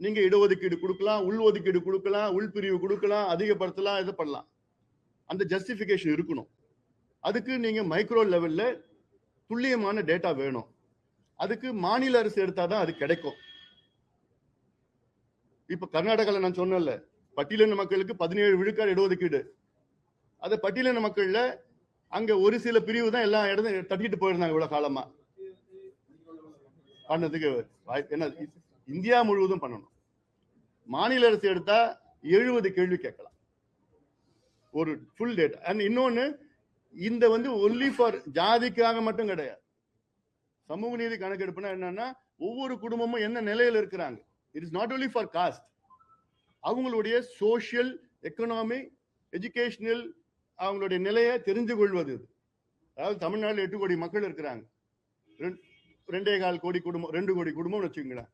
நீங்க இடஒதுக்கீடு கொடுக்கலாம், உள் ஒதுக்கீடு கொடுக்கலாம், உள்பிரிவு கொடுக்கலாம், அதிகப்படுத்தலாம், இதை பண்ணலாம். அந்த ஜஸ்டிஃபிகேஷன் இருக்கணும். அதுக்கு நீங்க மைக்ரோ லெவல்ல துல்லியமான டேட்டா வேணும். அதுக்கு மாநில அரசு எடுத்தாதான் அது கிடைக்கும். இப்ப கர்நாடகாவில் நான் சொன்னேன்ல, பட்டியலின மக்களுக்கு 17 விழுக்காடு இடஒதுக்கீடு. அது பட்டியலின மக்கள்ல அங்க ஒரு சில பிரிவு தான் எல்லா இடத்தையும் தட்டிட்டு போயிருந்தாங்க இவ்வளவு காலமா. பண்ணதுக்கு என்ன, இந்தியா முழுவதும் பண்ணணும். மாநில அரசு எடுத்தா 70 கேள்வி கேட்கலாம், ஒரு ஃபுல் டேட்டா. அண்ட் இன்னொன்னு, இந்த ஒன்லி ஃபார் ஜாதிக்காக மட்டும் கிடையாது. சமூக நீதி கணக்கெடுப்புனா என்னன்னா, ஒவ்வொரு குடும்பமும் என்ன நிலையில இருக்கிறாங்க. It is not only for cost, அவங்களுடைய சோசியல், எக்கனாமிக், எஜுகேஷனல் அவங்களுடைய நிலையை தெரிஞ்சு கொள்வது. அதாவது தமிழ்நாட்டில் 8 கோடி மக்கள் இருக்கிறாங்க, 2.25 கோடி குடும்பம், 2 கோடி குடும்பம்னு வச்சுங்களேன்.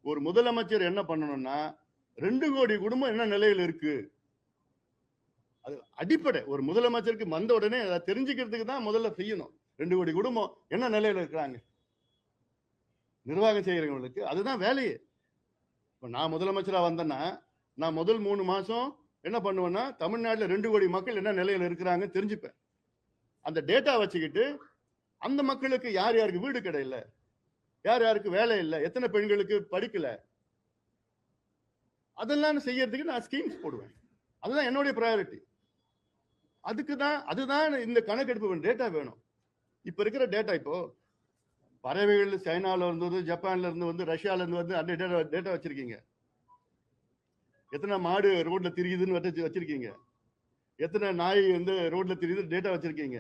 ஒரு முதலமைச்சர் என்ன பண்ணணும்னா 2 கோடி குடும்பம் என்ன நிலையில் இருக்கு, அது அடிப்படை. ஒரு முதலமைச்சருக்கு வந்த உடனே அதை தெரிஞ்சுக்கிறதுக்கு தான் முதல்ல செய்யணும். 2 கோடி குடும்பம் என்ன நிலையில இருக்கிறாங்க, நிர்வாகம் செய்யறவங்களுக்கு அதுதான் வேலையே. இப்ப நான் முதலமைச்சரா வந்தேன்னா, நான் முதல் 3 மாசம் என்ன பண்ணுவேன்னா, தமிழ்நாட்டில் 2 கோடி மக்கள் என்ன நிலையில இருக்கிறாங்க தெரிஞ்சுப்பேன். அந்த டேட்டா வச்சுக்கிட்டு அந்த மக்களுக்கு யார் யாருக்கு வீடு கிடையில, யார் யாருக்கு வேலை இல்லை, எத்தனை பெண்களுக்கு படிக்கல, அதெல்லாம் செய்யறதுக்கு நான் ஸ்கீம்ஸ் போடுவேன். அதுதான் என்னுடைய ப்ரையாரிட்டி. அதுதான் இந்த கணக்கெடுப்பு டேட்டா வேணும். இப்ப இருக்கிற டேட்டா, இப்போ பறவைகள் சைனால இருந்தது, ஜப்பான்ல இருந்து ரஷ்யால இருந்து அந்த டேட்டா வச்சிருக்கீங்க. எத்தனை மாடு ரோட்ல திரியுதுன்னு வச்சிருக்கீங்க. எத்தனை நாய் ரோட்ல திரியுது டேட்டா வச்சிருக்கீங்க.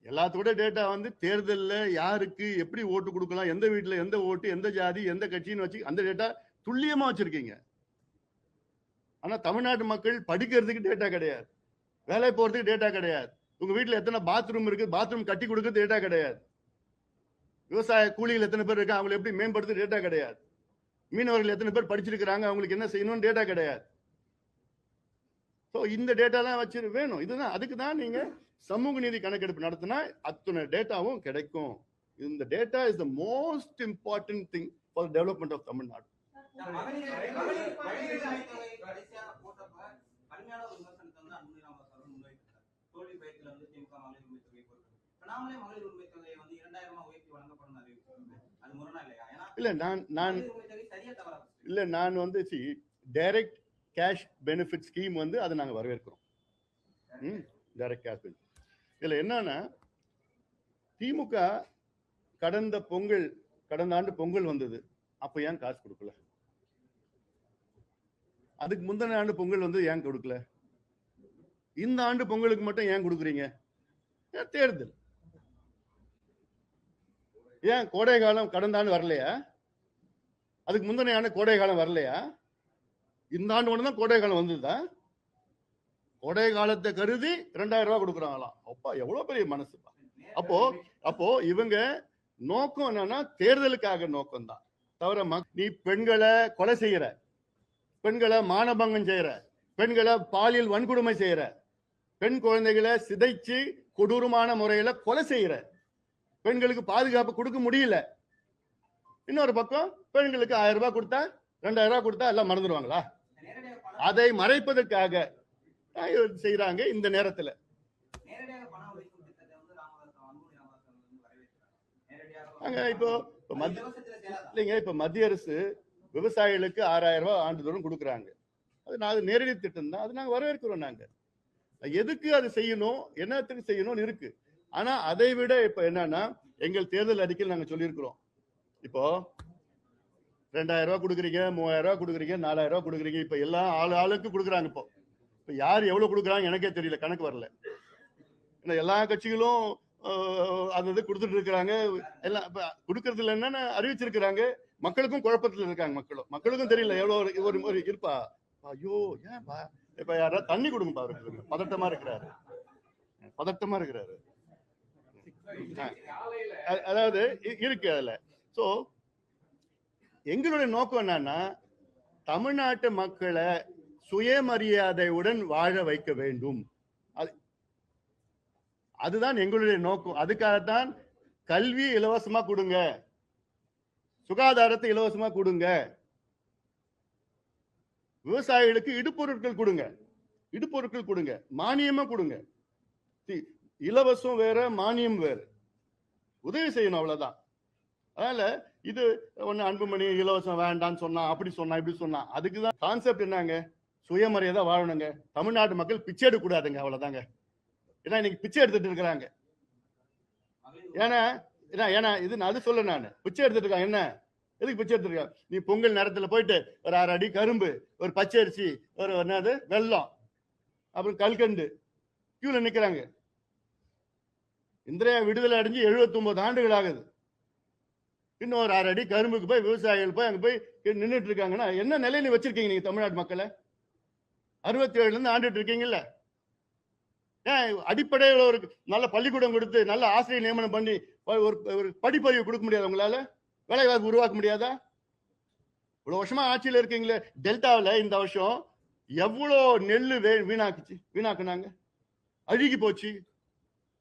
எல்லாத்தோட டேட்டா தேர்தல்ல யாருக்கு எப்படி ஓட்டு கொடுக்கலாம், எந்த வீட்டுல எந்த ஓட்டு, எந்த ஜாதி, எந்த கட்சின்னு வச்சு அந்த டேட்டா துல்லியமா வச்சிருக்கீங்க. ஆனா தமிழ்நாட்டு மக்கள் படிக்கிறதுக்கு டேட்டா கிடையாது, வேலை போறதுக்கு டேட்டா கிடையாது, உங்க வீட்டுல எத்தனை பாத்ரூம் இருக்கு, பாத்ரூம் கட்டி கொடுக்கறது டேட்டா கிடையாது, விவசாய கூலிகள் எத்தனை பேர் இருக்கு, அவங்களை எப்படி மேம்படுத்த டேட்டா கிடையாது, மீனவர்கள் எத்தனை பேர் படிச்சிருக்கிறாங்க, அவங்களுக்கு என்ன செய்யணும்னு டேட்டா கிடையாது. இந்த டேட்டாலாம் வச்சு வேணும். இதுதான், அதுக்கு தான் நீங்க சமூக நீதி கணக்கெடுப்பு நடத்தினா அத்தனை டேட்டாவும் கிடைக்கும். இந்த data is the most important thing for development of Tamil Nadu. Annamalai மகளிர் உரிமை தொகையை 2000 உயர்த்தி வழங்கப்படும் அறிவிப்பு அது முரணா இல்லையா? ஏன்னா இல்ல நான் வந்து டைரக்ட் கேஷ் பெனிஃபிட் ஸ்கீம் வந்து அதை நாங்க வரவேற்கிறோம். Direct cash benefit. இதுல என்னன்னா, திமுக கடந்த ஆண்டு பொங்கல் வந்தது, அப்ப ஏன் காசு கொடுக்கல? அதுக்கு முந்தின ஆண்டு பொங்கல் வந்து ஏன் கொடுக்கல? இந்த ஆண்டு பொங்கலுக்கு மட்டும் ஏன் கொடுக்குறீங்க? தேர்தல். ஏன் கோடை காலம் கடந்த ஆண்டு வரலையா? அதுக்கு முந்தின ஆண்டு கோடை காலம் வரலையா? இந்த ஆண்டு ஒண்ணுதான் கோடை காலம் வந்ததா? கோடை காலத்தை கருதி 2000 ரூபாய் கொடுக்குறாங்களாம். அப்பா எவ்வளவு பெரிய மனசுப்பா. அப்போ இவங்க நோக்கம் என்னன்னா தேர்தலுக்காக நோக்கம் தான் தவிர, நீ பெண்களை கொலை செய்யற, பெண்களை மானபங்கம் செய்யற, பெண்களை பாலியல் வன்கொடுமை செய்யற, பெண் குழந்தைகளை சிதைச்சு கொடூரமான முறையில கொலை செய்யற, பெண்களுக்கு பாதுகாப்பு கொடுக்க முடியல. இன்னொரு பக்கம் பெண்களுக்கு 1000 ரூபாய் கொடுத்தா 2000 ரூபாய் கொடுத்தா எல்லாம் மறந்துடுவாங்களா? அதை மறைப்பதற்காக செய்யறாங்க. இந்த நேரத்துல இப்ப மத்திய அரசு விவசாயிகளுக்கு 6000 ரூபாய் ஆண்டுதோறும் கொடுக்குறாங்க. அது நேரடி திட்டம் தான். அது நாங்க வரவேற்கிறோம். நாங்க எதுக்கு அது செய்யணும், என்னத்துக்கு செய்யணும்னு இருக்கு. ஆனா அதை விட இப்ப என்னன்னா, எங்கள் தேர்தல் அறிக்கையில் நாங்க சொல்லியிருக்கிறோம், இப்போ 2000 ரூபாய் கொடுக்குறீங்க, 3000 ரூபாய் கொடுக்குறீங்க, 4000 ரூபாய் கொடுக்குறீங்க. இப்ப எல்லாம் ஆளுக்கு கொடுக்குறாங்க. இப்ப யார் எவ்வளவு கொடுக்குறாங்க எனக்கே தெரியல, கணக்கு வரல. எல்லா கட்சிகளும் அது கொடுத்துட்டு இருக்கிறாங்க. எல்லாம் இப்ப கொடுக்கறது இல்லைன்னு அறிவிச்சிருக்கிறாங்க. மக்களுக்கும் குழப்பத்துல இருக்காங்க. மக்களுக்கும் தெரியல எவ்வளவு ஒரு இருப்பா. ஐயோ ஏன்பா, இப்ப யாராவது தண்ணி கொடுங்கப்பா. பதட்டமா இருக்கிறாரு. அதாவது இருக்கு அதுல. சோ எங்களுடைய நோக்கம் என்னன்னா, தமிழ்நாட்டு மக்களை சுயமரியாதையுடன் வாழ வைக்க வேண்டும். அதுதான் எங்களுடைய நோக்கம். அதுக்காகத்தான் கல்வி இலவசமா கொடுங்க, சுகாதாரத்தை இலவசமா கொடுங்க, விவசாயிகளுக்கு இடுபொருட்கள் கொடுங்க, மானியமா கொடுங்க. இலவசம் வேற, மானியம் வேற. உதவி செய்யணும், அவ்வளவுதான். அதனால இது ஒண்ணு அன்புமணி இலவசம் வேண்டான்னு சொன்னா, அப்படி சொன்னா, இப்படி சொன்னா. அதுக்குதான் கான்செப்ட் என்னங்க, சுயமரியாதை வாழணுங்க. தமிழ்நாட்டு மக்கள் பிச்சை எடுக்க கூடாதுங்க, அவ்வளவுதாங்க. ஏன்னா இன்னைக்கு பிச்சை எடுத்துட்டு இருக்கிறாங்க. ஏன்னா இது அது சொல்ல, நான் பிச்சை எடுத்துட்டு இருக்காங்க. என்ன எதுக்கு பிச்சை எடுத்துருக்காங்க? நீ பொங்கல் நேரத்துல போயிட்டு ஒரு 6 அடி கரும்பு, ஒரு பச்சை அரிசி, ஒரு என்னது வெல்லம், அப்புறம் கல்கண்டு கியூல நிக்கிறாங்க. இந்தியா விடுதலை அடைஞ்சு 79 ஆண்டுகள் ஆகுது. இன்னும் ஒரு 6 அடி கரும்புக்கு போய் விவசாயிகள் போய் அங்க போய் நின்றுட்டு இருக்காங்கன்னா என்ன நிலையில வச்சிருக்கீங்க நீங்க தமிழ்நாட்டு மக்களை? 67ல இருந்து ஆண்டுட்டு இருக்கீங்கல்ல. ஏன் அடிப்படையில் ஒரு நல்ல பள்ளிக்கூடம் கொடுத்து நல்ல ஆசிரியர் நியமனம் பண்ணி ஒரு படிப்பறிவு கொடுக்க முடியாது? உங்களால வேலை வாய்ப்பு உருவாக்க முடியாதா? இவ்வளவு வருஷமா ஆட்சியில் இருக்கீங்களே. டெல்டாவில் இந்த வருஷம் எவ்வளோ நெல் வீணாக்குனாங்க, அழுகி போச்சு,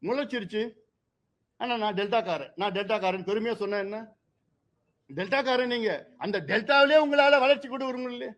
முளைச்சிருச்சு. ஆனா நான் டெல்டாக்காரன் பெருமையா சொன்ன என்ன? டெல்டாக்காரன் நீங்க. அந்த டெல்டாவிலே உங்களால வளர்ச்சி கொண்டு வருங்க இல்லையா?